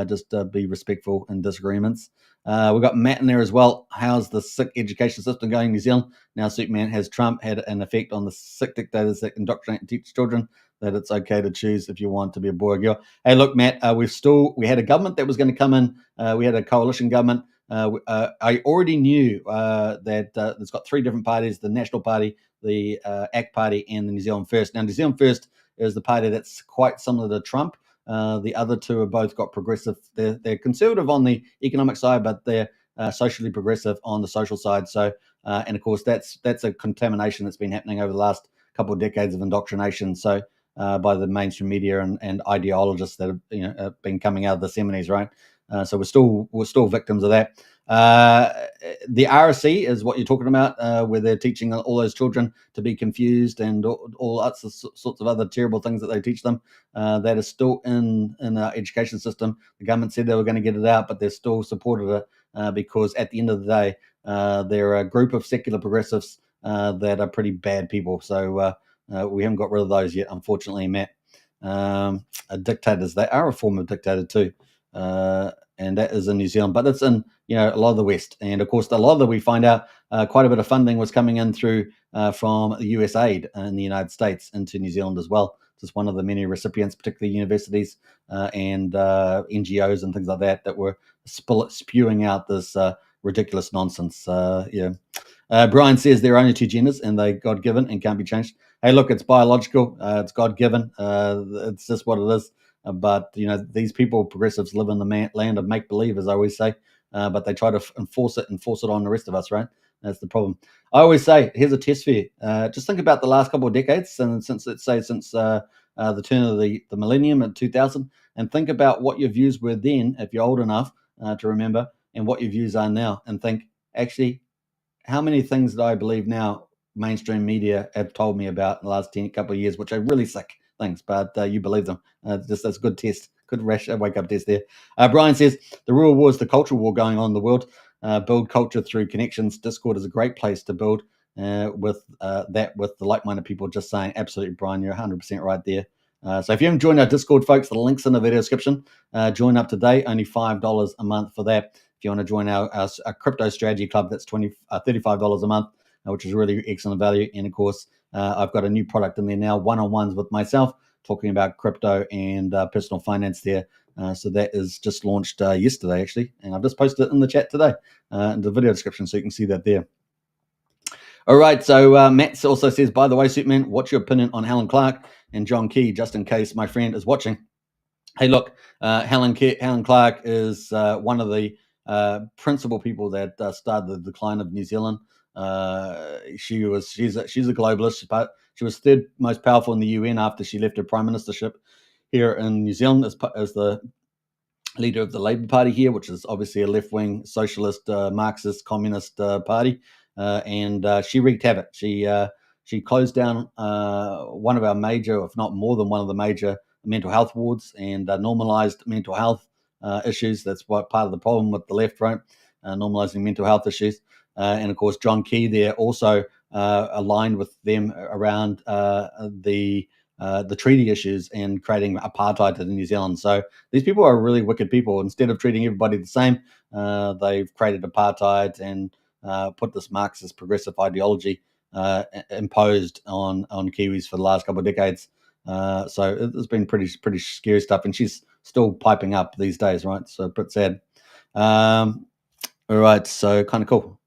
Just be respectful in disagreements. We've got Matt in there as well. How's the sick education system going in New Zealand? Now, Superman, has Trump had an effect on the sick dictators that indoctrinate and teach children that it's okay to choose if you want to be a boy or girl? Hey, look, Matt, we had a government that was going to come in. We had a coalition government. I already knew that it's got three different parties: the National Party, the ACT Party, and the New Zealand First. Now, New Zealand First is the party that's quite similar to Trump. The other two have both got progressive. They're conservative on the economic side, but they're socially progressive on the social side. So, and of course, that's a contamination that's been happening over the last couple of decades of indoctrination. So, by the mainstream media and ideologists that have been coming out of the 70s, right? So we're still victims of that. The RSC is what you're talking about, where they're teaching all those children to be confused and all sorts of other terrible things that they teach them. That is still in our education system. The government said they were going to get it out, but they're still supported it because at the end of the day, they're a group of secular progressives that are pretty bad people. So we haven't got rid of those yet, unfortunately, Matt. Dictators, they are a form of dictator too. And that is in New Zealand, but it's in a lot of the West. And of course, a lot of we find out quite a bit of funding was coming in through from the US aid in the United States into New Zealand as well. Just one of the many recipients, particularly universities and NGOs and things like that were spewing out this ridiculous nonsense. Brian says there are only two genders and they God-given and can't be changed. Hey, look, it's biological. It's God-given. It's just what it is. But these people, progressives, live in the land of make-believe, as I always say. But they try to enforce it on the rest of us, right? That's the problem. I always say, here's a test for you. Just think about the last couple of decades, and since the turn of the millennium in 2000, and think about what your views were then, if you're old enough to remember, and what your views are now, and think, actually, how many things that I believe now mainstream media have told me about in the last couple of years, which are really sick things, but you believe them. That's a good test, good wake-up test there. Brian says, the real war is the cultural war going on in the world. Build culture through connections. Discord is a great place to build with the like-minded people. Just saying, absolutely, Brian, you're 100% right there. So if you haven't joined our Discord, folks, the link's in the video description. Join up today, only $5 a month for that. If you want to join our crypto strategy club, that's $35 a month, which is really excellent value. And of course, I've got a new product in there now, one-on-ones with myself, talking about crypto and personal finance there. So that is just launched yesterday, actually. And I've just posted it in the chat today, in the video description, so you can see that there. All right, so Matt also says, by the way, Superman, what's your opinion on Helen Clark and John Key, just in case my friend is watching? Hey, look, Helen Clark is one of the principal people that started the decline of New Zealand. She's a globalist, but she was third most powerful in the UN after she left her prime ministership here in New Zealand as the leader of the Labour Party here, which is obviously a left-wing socialist, Marxist, communist party, and she wreaked havoc. She closed down one of our major, if not more than one of the major mental health wards, and normalized mental health issues. That's what part of the problem with the left, right? Normalizing mental health issues. And of course, John Key there also aligned with them around the treaty issues and creating apartheid in New Zealand. So these people are really wicked people. Instead of treating everybody the same, they've created apartheid and put this Marxist progressive ideology imposed on Kiwis for the last couple of decades. So it's been pretty scary stuff, and she's still piping up these days, right? So a bit sad. All right, so kind of cool.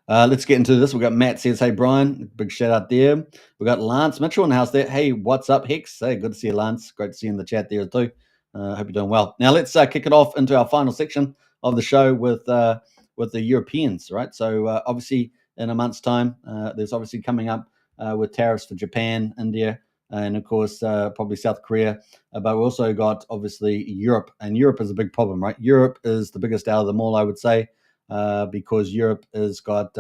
Let's get into this. We've got Matt says, hey, Brian, big shout out there. We've got Lance Mitchell in the house there. Hey, what's up, Hex? Hey, good to see you, Lance. Great to see you in the chat there too. Hope you're doing well. Now let's kick it off into our final section of the show with the Europeans, right? So obviously in a month's time, there's obviously coming up with tariffs for Japan, India, and of course probably South Korea. But we also got obviously Europe, and Europe is a big problem, right? Europe is the biggest out of them all, I would say. Because Europe has got,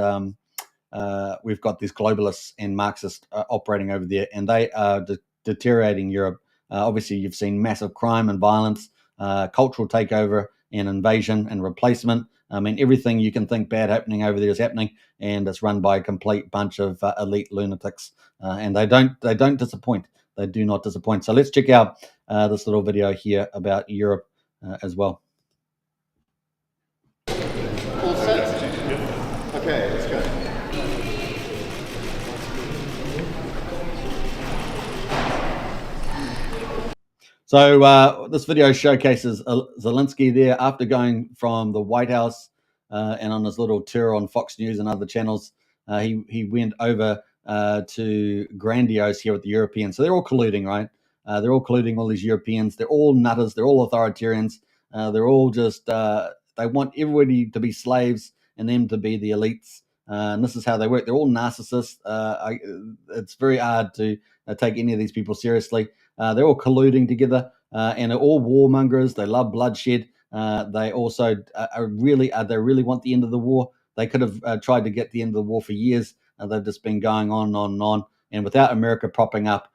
we've got these globalists and Marxists operating over there, and they are deteriorating Europe. Obviously, you've seen massive crime and violence, cultural takeover and invasion and replacement I mean, everything you can think bad happening over there is happening, and it's run by a complete bunch of elite lunatics, and they don't disappoint. They do not disappoint. So let's check out this little video here about Europe as well. All set? Okay, let's go. So this video showcases Zelensky there after going from the White House and on his little tour on Fox News and other channels. He went over to Grandiose here with the Europeans. So they're all colluding, right? They're all colluding, all these Europeans. They're all nutters. They're all authoritarians. They're all just, they want everybody to be slaves and them to be the elites. And this is how they work. They're all narcissists. It's very hard to take any of these people seriously. They're all colluding together, and they're all warmongers. They love bloodshed. They also they really want the end of the war. They could have tried to get the end of the war for years. They've just been going on and on and on. And without America propping up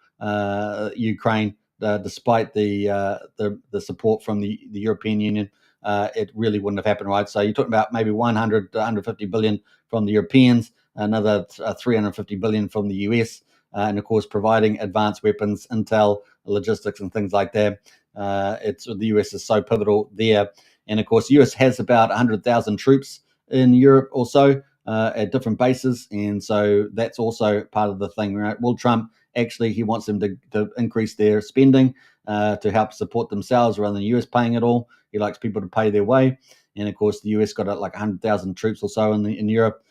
Ukraine, despite the support from the European Union, it really wouldn't have happened, right? So you're talking about maybe 100 to 150 billion from the Europeans, another 350 billion from the US, and of course providing advanced weapons, intel, logistics, and things like that. The US is so pivotal there, and of course the US has about 100,000 troops in Europe also at different bases, and so that's also part of the thing, right? Will Trump actually, he wants them to increase their spending to help support themselves rather than the US paying it all. He likes people to pay their way, and of course the US got like 100,000 troops or so in Europe.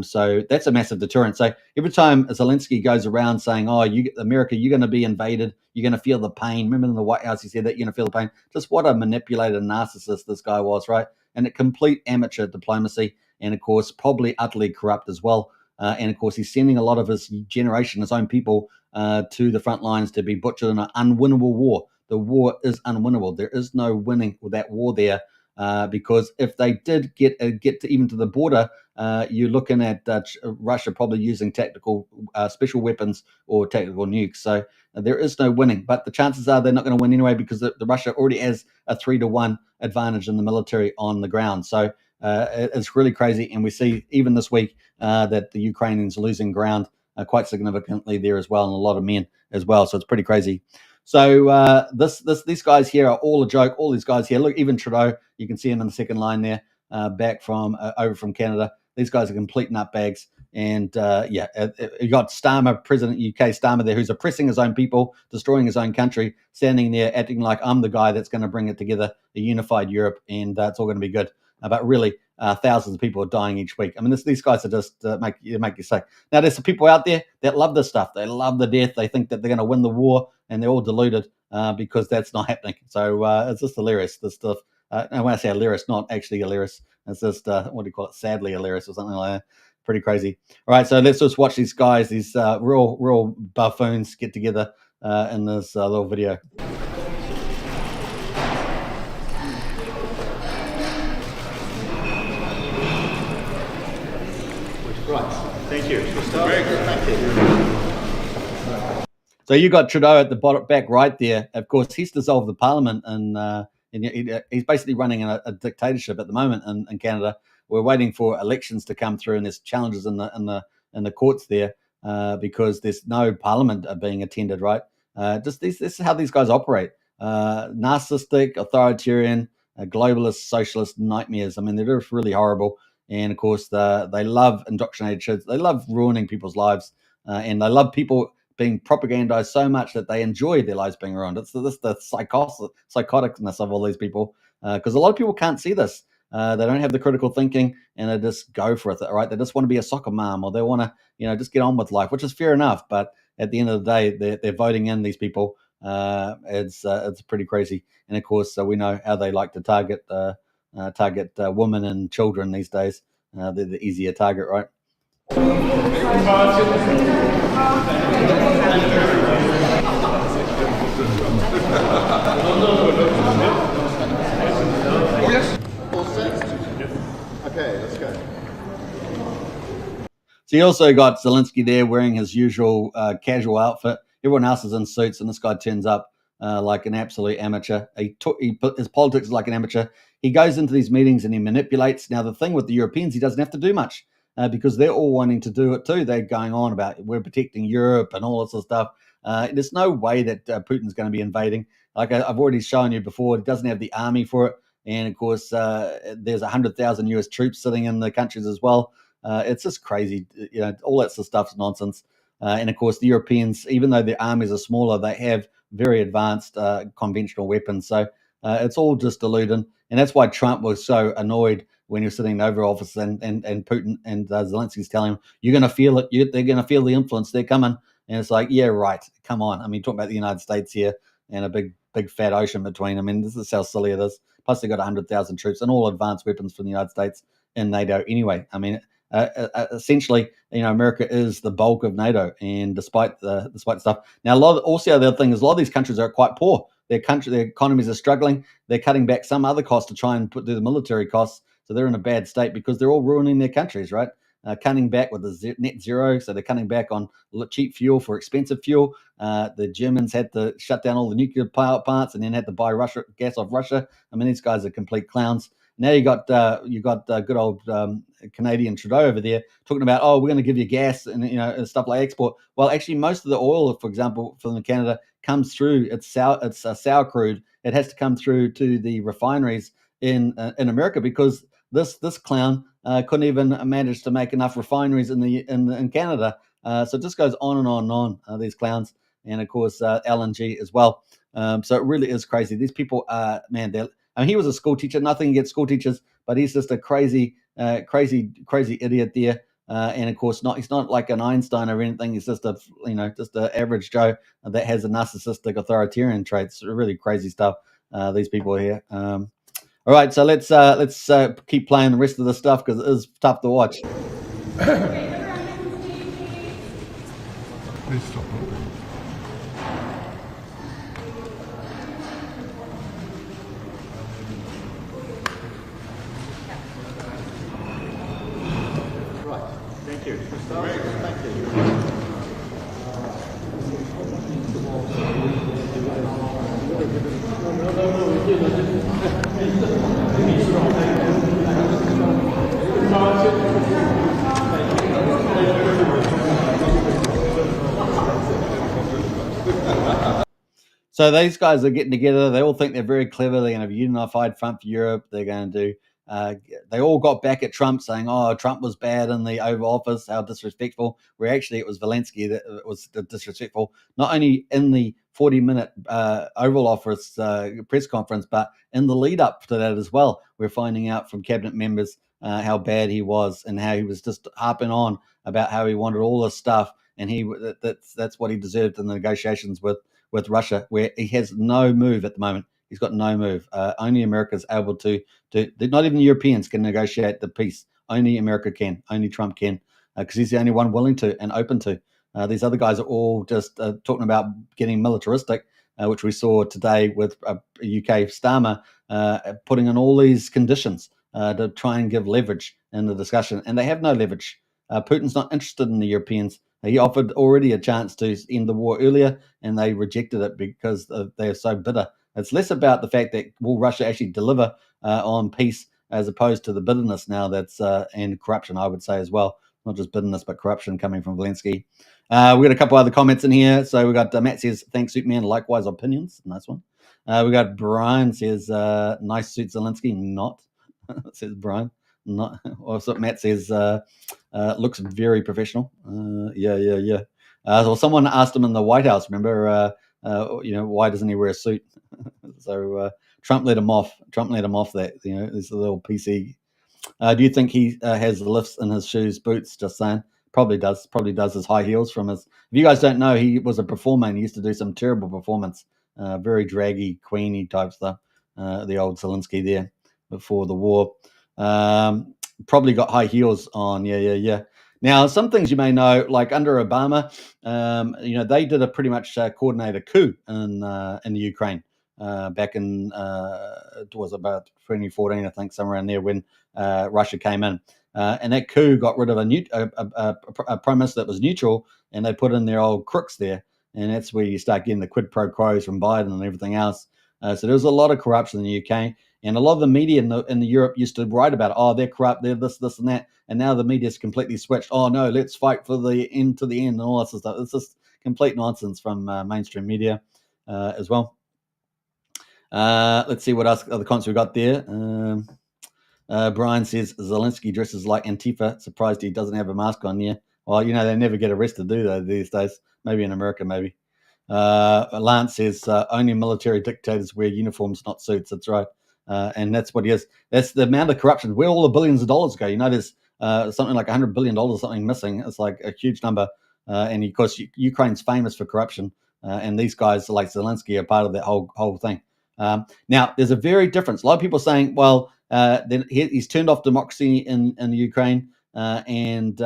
So that's a massive deterrent. So every time Zelensky goes around saying, "Oh, America, you're going to be invaded. You're going to feel the pain." Remember in the White House, he said that you're going to feel the pain. Just what a manipulated narcissist this guy was, right? And a complete amateur diplomacy, and of course, probably utterly corrupt as well. And of course, he's sending a lot of his generation, his own people, to the front lines to be butchered in an unwinnable war. The war is unwinnable. There is no winning with that war there. Because if they did get to even to the border, you're looking at Russia probably using tactical special weapons or tactical nukes. So there is no winning. But the chances are they're not going to win anyway because the Russia already has a 3-to-1 advantage in the military on the ground. So it's really crazy. And we see even this week that the Ukrainians are losing ground quite significantly there as well, and a lot of men as well. So it's pretty crazy. So these guys here are all a joke. All these guys here, look, even Trudeau, you can see him in the second line there, back from over from Canada. These guys are complete nutbags. And you got Starmer, President UK Starmer there, who's oppressing his own people, destroying his own country, standing there acting like I'm the guy that's going to bring it together, a unified Europe, and it's all going to be good. But really, thousands of people are dying each week. I mean, these guys are just make you sick. Now, there's some people out there that love this stuff. They love the death. They think that they're going to win the war, and they're all deluded because that's not happening. So it's just hilarious, this stuff. And when I say hilarious, not actually hilarious. It's just, what do you call it, sadly hilarious or something like that. Pretty crazy. All right, so let's just watch these guys, these real buffoons get together in this little video. Right, thank you. Very good, thank you. So you got Trudeau at the bottom, back right there. Of course, he's dissolved the parliament, and he's basically running a dictatorship at the moment in Canada. We're waiting for elections to come through, and there's challenges in the courts there because there's no parliament being attended. Right? This is how these guys operate: narcissistic, authoritarian, globalist, socialist nightmares. I mean, they're just really horrible. And of course, they love indoctrinated kids. They love ruining people's lives, and they love people being propagandized so much that they enjoy their lives being ruined. It's the psychoticness of all these people, because a lot of people can't see this. They don't have the critical thinking, and they just go for it. Right? They just want to be a soccer mom, or they want to, just get on with life, which is fair enough. But at the end of the day, they're voting in these people. It's pretty crazy. And of course, we know how they like to target women and children these days. They're the easier target, right? All set? Okay, let's go. So you also got Zelensky there wearing his usual casual outfit. Everyone else is in suits, and this guy turns up like an absolute amateur. His politics is like an amateur. He goes into these meetings and he manipulates. Now, the thing with the Europeans, he doesn't have to do much because they're all wanting to do it too. They're going on about we're protecting Europe and all this sort of stuff. There's no way that Putin's going to be invading. Like I've already shown you before, he doesn't have the army for it. And of course, there's 100,000 US troops sitting in the countries as well. It's just crazy. All that sort of stuff's nonsense. And of course, the Europeans, even though their armies are smaller, they have very advanced conventional weapons. So it's all just deluding. And that's why Trump was so annoyed when he was sitting in the Oval Office and Putin and Zelensky's telling him, you're going to feel it. They're going to feel the influence. They're coming. And it's like, yeah, right. Come on. I mean, talking about the United States here and a big fat ocean between. I mean, this is how silly it is. Plus, they got 100,000 troops and all advanced weapons from the United States in NATO anyway. I mean, essentially, America is the bulk of NATO, and despite the stuff. Now, also the other thing is a lot of these countries are quite poor. Their economies are struggling. They're cutting back some other costs to try and do the military costs. So they're in a bad state because they're all ruining their countries, right? Cutting back with the net zero, so they're cutting back on cheap fuel for expensive fuel. The Germans had to shut down all the nuclear power plants and then had to buy gas off Russia. I mean, these guys are complete clowns. Now you got good old Canadian Trudeau over there talking about, oh, we're going to give you gas and stuff like export. Well, actually, most of the oil, for example, from Canada comes through. It's sour crude. It has to come through to the refineries in America because this clown couldn't even manage to make enough refineries in Canada. So it just goes on and on and on. These clowns, and of course LNG as well. So it really is crazy. These people, man, he was a school teacher. Nothing against school teachers, but he's just a crazy idiot there. And of course, he's not like an Einstein or anything. He's just just an average Joe that has a narcissistic authoritarian traits. Really crazy stuff. These people here. All right, so let's keep playing the rest of the stuff because it is tough to watch. Please stop. Right. Thank you. Thank you. So these guys are getting together. They all think they're very clever. They're going to have a unified front for Europe. They're going to do. They all got back at Trump saying, "Oh, Trump was bad in the Oval Office. How disrespectful." Where actually it was Zelensky that was disrespectful. Not only in the 40-minute Oval Office press conference, but in the lead up to that as well. We're finding out from cabinet members how bad he was and how he was just harping on about how he wanted all this stuff, and that's what he deserved in the negotiations with Russia, where he has no move at the moment. He's got no move. Only America's able to not even the Europeans can negotiate the peace. Only America can. Only Trump can, because he's the only one willing to and open to. These other guys are all just talking about getting militaristic, which we saw today with UK Starmer putting in all these conditions to try and give leverage in the discussion. And they have no leverage. Putin's not interested in the Europeans. He offered already a chance to end the war earlier, and they rejected it because they are so bitter. It's less about the fact that will Russia actually deliver on peace as opposed to the bitterness now that's and corruption, I would say as well. Not just bitterness, but corruption coming from Zelensky. We got a couple other comments in here. So we got Matt says, thanks, Superman. Likewise, opinions. Nice one. We got Brian says, nice suit, Zelensky. Not, says Brian. Not. Also, Matt says, looks very professional. Yeah. Well, someone asked him in the White House, remember, why doesn't he wear a suit? So Trump let him off. That, this little PC. Do you think he has the lifts in his shoes, boots? Just saying. Probably does his high heels from his. If you guys don't know, he was a performer and he used to do some terrible performance, very draggy, queeny type stuff. The old Zelensky there before the war. Probably got high heels on. Yeah. Now, some things you may know, like under Obama, they did a pretty much coordinated coup in the Ukraine back in it was about 2014, I think, somewhere in there when Russia came in, and that coup got rid of a prime minister that was neutral, and they put in their old crooks there. and that's where you start getting the quid pro quos from Biden and everything else. So there's a lot of corruption in the UK, and a lot of the media in the Europe used to write about, oh, they're corrupt, they're this, and that, and now the media's completely switched. Oh no, let's fight for the end to the end and all that sort of stuff. It's just complete nonsense from mainstream media as well. Let's see what else other comments we got there. Brian says Zelensky dresses like Antifa. Surprised he doesn't have a mask on. Yeah. Well, they never get arrested, do they, these days? Maybe in America, maybe. Lance says only military dictators wear uniforms, not suits. That's right. And that's what he is. That's the amount of corruption. Where all the billions of dollars go? There's something like $100 billion something missing. It's like a huge number. And of course, Ukraine's famous for corruption. And these guys like Zelensky are part of that whole thing. Now, there's a very difference. A lot of people are saying, well, then he's turned off democracy in the Ukraine, and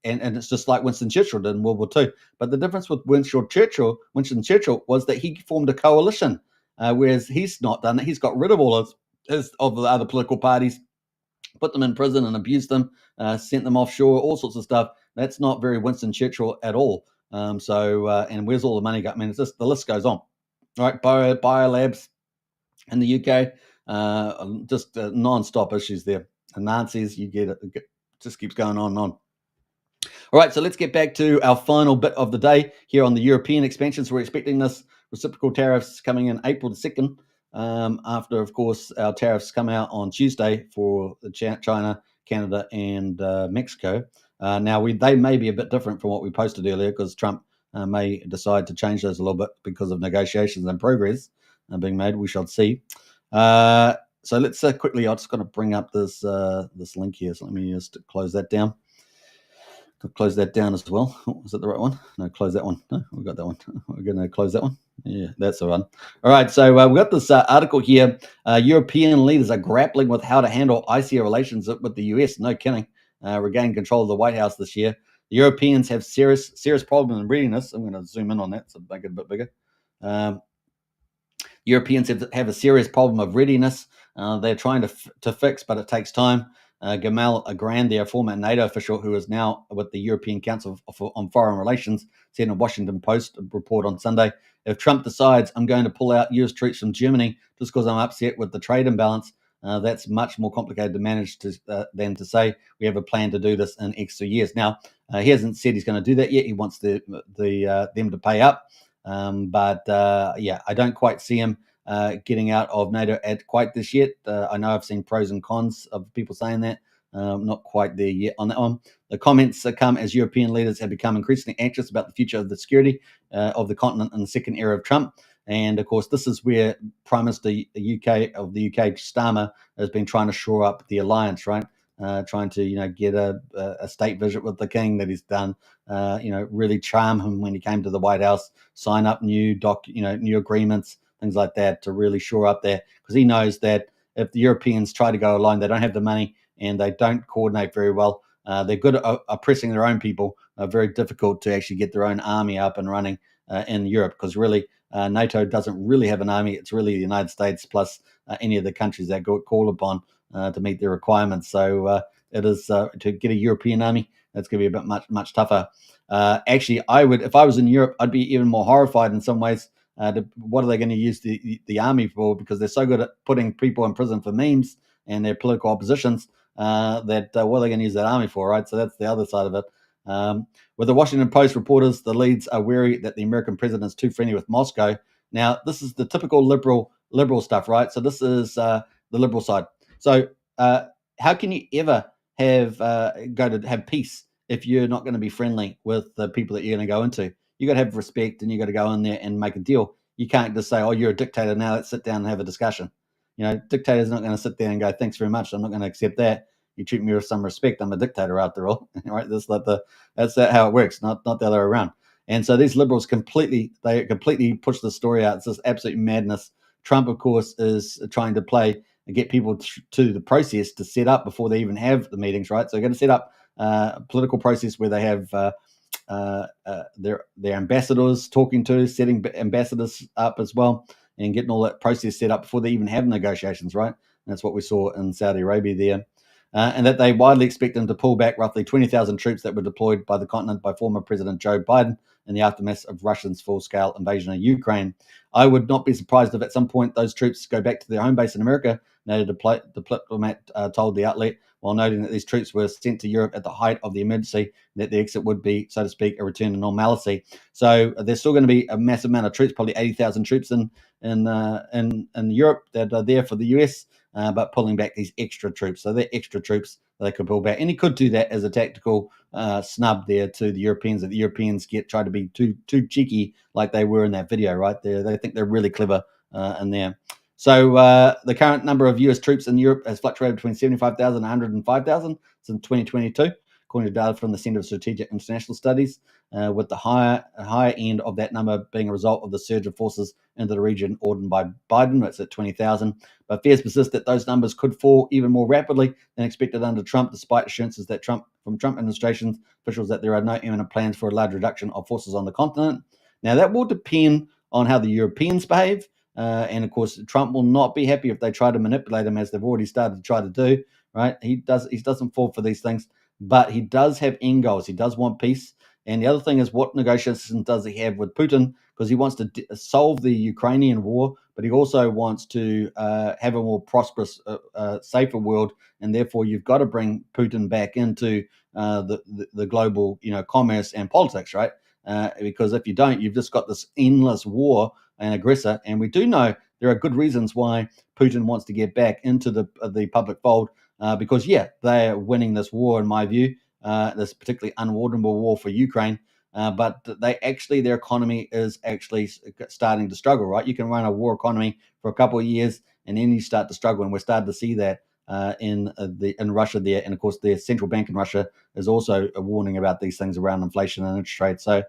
it's just like Winston Churchill did in World War II. But the difference with Winston Churchill was that he formed a coalition, whereas he's not done it. He's got rid of all of the other political parties, put them in prison and abused them, sent them offshore, all sorts of stuff. That's not very Winston Churchill at all. And where's all the money go? I mean, it's just the list goes on. All right, biolabs in the UK, just non-stop issues there. And Nazis, you get it. It just keeps going on and on. All right, so let's get back to our final bit of the day here on the European expansion. So we're expecting this reciprocal tariffs coming in April the 2nd, after, of course, our tariffs come out on Tuesday for China, Canada, and Mexico. Now, they may be a bit different from what we posted earlier because Trump may decide to change those a little bit because of negotiations and progress being made. We shall see. So let's quickly, I'm just going to bring up this link here. So let me just close that down. Close that down as well. Oh, is that the right one? No, close that one. No, we've got that one. We're going to close that one. Yeah, that's the one. All right, so we've got this article here. European leaders are grappling with how to handle icier relations with the US. No kidding. Regain control of the White House this year. The Europeans have serious problem in readiness. I'm going to zoom in on that so make it a bit bigger. Europeans have a serious problem of readiness. They're trying to fix, but it takes time. Gamal Agrand, their former NATO official who is now with the European Council on Foreign Relations, said in a Washington Post report on Sunday, if Trump decides I'm going to pull out US troops from Germany just because I'm upset with the trade imbalance, that's much more complicated to manage than to say we have a plan to do this in X years. Now, he hasn't said he's going to do that yet. He wants them to pay up. I don't quite see him getting out of NATO at quite this yet. I know I've seen pros and cons of people saying that. Not quite there yet on that one. The comments come as European leaders have become increasingly anxious about the future of the security of the continent in the second era of Trump. And of course, this is where Prime Minister of the UK, Starmer, has been trying to shore up the alliance, right? Trying to get a state visit with the king that he's done. Really charm him when he came to the White House, sign up new agreements, things like that to really shore up there, because he knows that if the Europeans try to go alone, they don't have the money and they don't coordinate very well. They're good at oppressing their own people. Very difficult to actually get their own army up and running in Europe, because really NATO doesn't really have an army. It's really the United States plus any of the countries that go call upon to meet their requirements. So it is to get a European army, that's going to be a bit much tougher. Actually, if I was in Europe, I'd be even more horrified in some ways. What are they going to use the army for? Because they're so good at putting people in prison for memes and their political oppositions that what are they going to use that army for, right? So that's the other side of it. With the Washington Post reporters, the leads are wary that the American president is too friendly with Moscow. Now, this is the typical liberal stuff, right? So this is the liberal side. So how can you ever go to have peace if you're not going to be friendly with the people that you're going to go into? You got to have respect, and you got to go in there and make a deal. You can't just say, "Oh, you're a dictator now. Let's sit down and have a discussion." Dictator's not going to sit there and go, "Thanks very much. I'm not going to accept that. You treat me with some respect. I'm a dictator after all." Right? That's how it works, not the other way around. And so these liberals completely push the story out. It's just absolute madness. Trump, of course, is trying to get people to the process to set up before they even have the meetings, right? So they're going to set up a political process where they have their ambassadors setting ambassadors up as well, and getting all that process set up before they even have negotiations, right? And that's what we saw in Saudi Arabia there. And that they widely expect them to pull back roughly 20,000 troops that were deployed by the continent by former President Joe Biden in the aftermath of Russia's full-scale invasion of Ukraine. I would not be surprised if at some point those troops go back to their home base in America. The diplomat told the outlet, while noting that these troops were sent to Europe at the height of the emergency, that the exit would be, so to speak, a return to normality. So there's still going to be a massive amount of troops, probably 80,000 troops in Europe that are there for the US, but pulling back these extra troops. So they're extra troops that they could pull back, and he could do that as a tactical snub there to the Europeans. That the Europeans try to be too cheeky, like they were in that video, right? They think they're really clever in there. So the current number of US troops in Europe has fluctuated between 75,000 and 105,000 since 2022, according to data from the Center of Strategic International Studies, with the higher end of that number being a result of the surge of forces into the region ordered by Biden. It's at 20,000. But fears persist that those numbers could fall even more rapidly than expected under Trump, despite assurances that Trump administration officials that there are no imminent plans for a large reduction of forces on the continent. Now, that will depend on how the Europeans behave. And of course, Trump will not be happy if they try to manipulate him, as they've already started to try to do. Right? He doesn't fall for these things, but he does have end goals. He does want peace. And the other thing is, what negotiations does he have with Putin? Because he wants to solve the Ukrainian war, but he also wants to have a more prosperous, safer world. And therefore, you've got to bring Putin back into the global, commerce and politics, right? Because if you don't, you've just got this endless war and aggressor. And we do know there are good reasons why Putin wants to get back into the public fold, because, they are winning this war, in my view, this particularly unwarrantable war for Ukraine. But their economy is actually starting to struggle, right? You can run a war economy for a couple of years and then you start to struggle. And we're starting to see that in Russia there. And of course, the central bank in Russia is also warning about these things around inflation and interest rates. So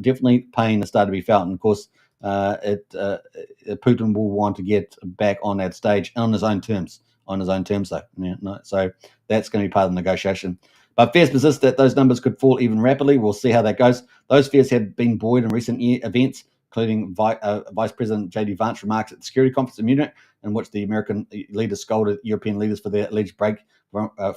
definitely pain is starting to be felt. And of course, Putin will want to get back on that stage on his own terms. So that's going to be part of the negotiation. But fears persist that those numbers could fall even rapidly. We'll see how that goes. Those fears have been buoyed in recent events, including Vice President J.D. Vance remarks at the Security Conference in Munich, in which the American leaders scolded European leaders for their alleged break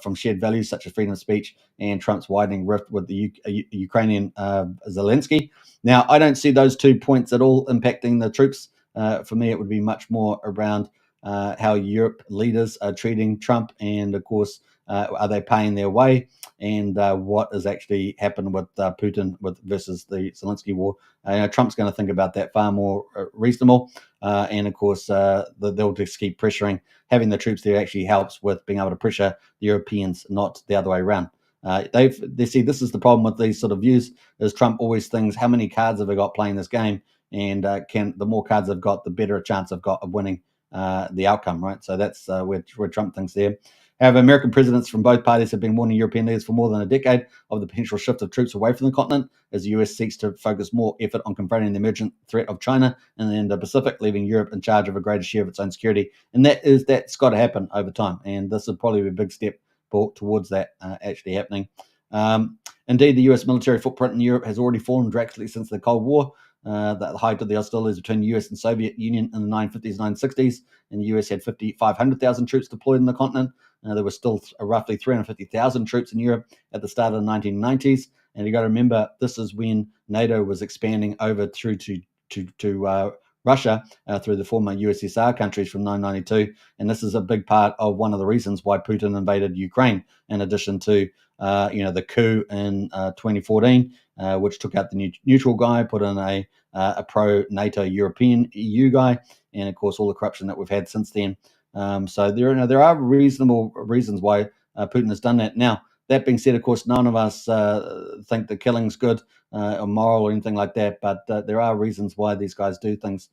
from shared values such as freedom of speech, and Trump's widening rift with the Ukrainian Zelensky. Now, I don't see those 2 points at all impacting the troops. For me, it would be much more around how Europe leaders are treating Trump, and of course, are they paying their way, and what has actually happened with Putin versus the Zelensky war. Trump's going to think about that far more reasonable, and of course, they'll just keep pressuring. Having the troops there actually helps with being able to pressure the Europeans, not the other way around. They see this is the problem with these sort of views, is Trump always thinks, how many cards have I got playing this game, and the more cards I've got, the better a chance I've got of winning the outcome, right? So that's where Trump thinks there. However, American presidents from both parties have been warning European leaders for more than a decade of the potential shift of troops away from the continent, as the US seeks to focus more effort on confronting the emergent threat of China in the Indo-Pacific, leaving Europe in charge of a greater share of its own security. And that's got to happen over time. And this will probably be a big step towards that actually happening. Indeed, the US military footprint in Europe has already fallen drastically since the Cold War. The height of the hostilities between the US and Soviet Union in the 1950s, 1960s, and the US had 500,000 troops deployed in the continent. There were still roughly 350,000 troops in Europe at the start of the 1990s. And you got to remember, this is when NATO was expanding over through to Russia through the former USSR countries from 1992. And this is a big part of one of the reasons why Putin invaded Ukraine, in addition to the coup in 2014, which took out the neutral guy, put in a pro-NATO European EU guy, and of course all the corruption that we've had since then. So there are reasonable reasons why Putin has done that. Now, that being said, of course, none of us think the killing's good or moral or anything like that, but there are reasons why these guys do things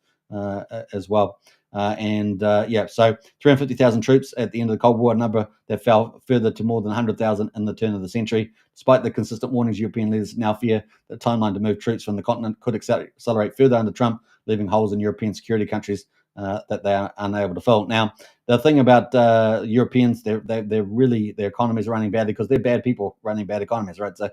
as well. So 350,000 troops at the end of the Cold War, a number that fell further to more than 100,000 in the turn of the century. Despite the consistent warnings, European leaders now fear the timeline to move troops from the continent could accelerate further under Trump, leaving holes in European security countries that they are unable to fill. Now, the thing about Europeans, they're really, their economies are running badly because they're bad people running bad economies, right? So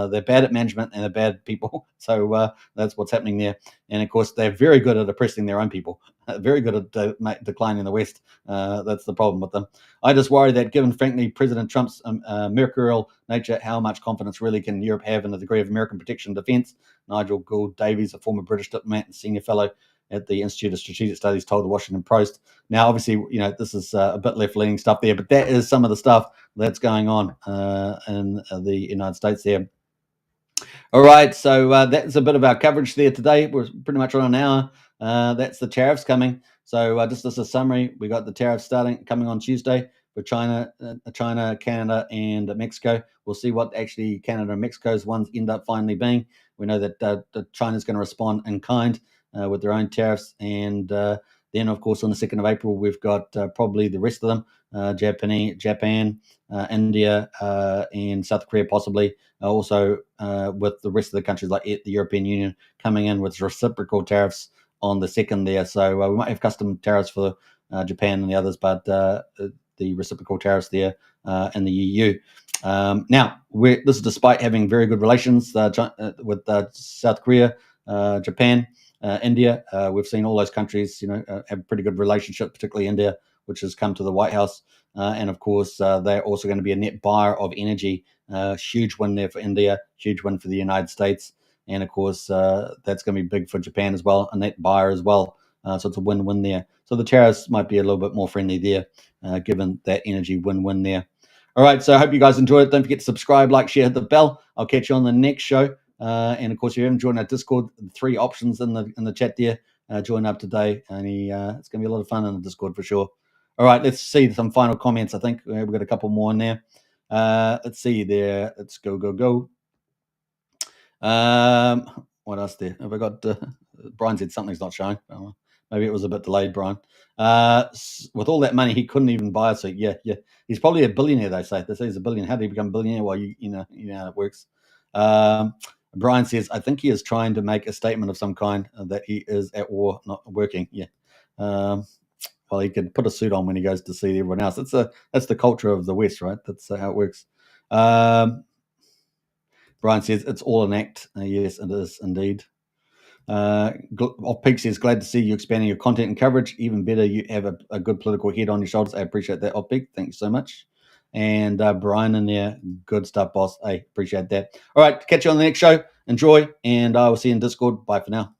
they're bad at management and they're bad people. So that's what's happening there. And of course, they're very good at oppressing their own people. Very good at declining the West. That's the problem with them. I just worry that given, frankly, President Trump's mercurial nature, how much confidence really can Europe have in the degree of American protection and defence? Nigel Gould Davies, a former British diplomat and senior fellow at the Institute of Strategic Studies, told the Washington Post. Now, obviously, this is a bit left-leaning stuff there, but that is some of the stuff that's going on in the United States there. All right, so that's a bit of our coverage there today. We're pretty much on an hour. That's the tariffs coming. So just as a summary, we got the tariffs coming on Tuesday for China, Canada, and Mexico. We'll see what actually Canada and Mexico's ones end up finally being. We know that China's going to respond in kind with their own tariffs, and then, of course, on the 2nd of April, we've got probably the rest of them, Japan, India, and South Korea possibly, also with the rest of the countries like the European Union coming in with reciprocal tariffs on the 2nd there. So we might have custom tariffs for Japan and the others, but the reciprocal tariffs there in the EU. Now, this is despite having very good relations with South Korea, Japan, India. We've seen all those countries, have a pretty good relationship, particularly India, which has come to the White House. And of course, they're also going to be a net buyer of energy. Huge win there for India, huge win for the United States. And of course, that's going to be big for Japan as well, a net buyer as well. So it's a win-win there. So the tariffs might be a little bit more friendly there, given that energy win-win there. All right, so I hope you guys enjoyed it. Don't forget to subscribe, like, share, hit the bell. I'll catch you on the next show. And of course, if you haven't joined our Discord, 3 options in the chat there. Join up today, and it's going to be a lot of fun in the Discord for sure. All right, let's see some final comments. I think we've got a couple more in there. Let's see there. Let's go. What else there? Have I got? Brian said something's not showing. Maybe it was a bit delayed, Brian. With all that money, he couldn't even buy a suit. Yeah. He's probably a billionaire. They say he's a billionaire. How did he become a billionaire? Well, you know how it works. Brian says, I think he is trying to make a statement of some kind that he is at war, not working. Yeah. Well, he could put a suit on when he goes to see everyone else. That's the culture of the West, right? That's how it works. Brian says it's all an act. Yes, it is indeed. Off Peak says, glad to see you expanding your content and coverage. Even better, you have a good political head on your shoulders. I appreciate that, Off Peak. Thank you so much. And Brian in there, good stuff, boss. I appreciate that. All right, catch you on the next show. Enjoy, and I will see you in Discord. Bye for now.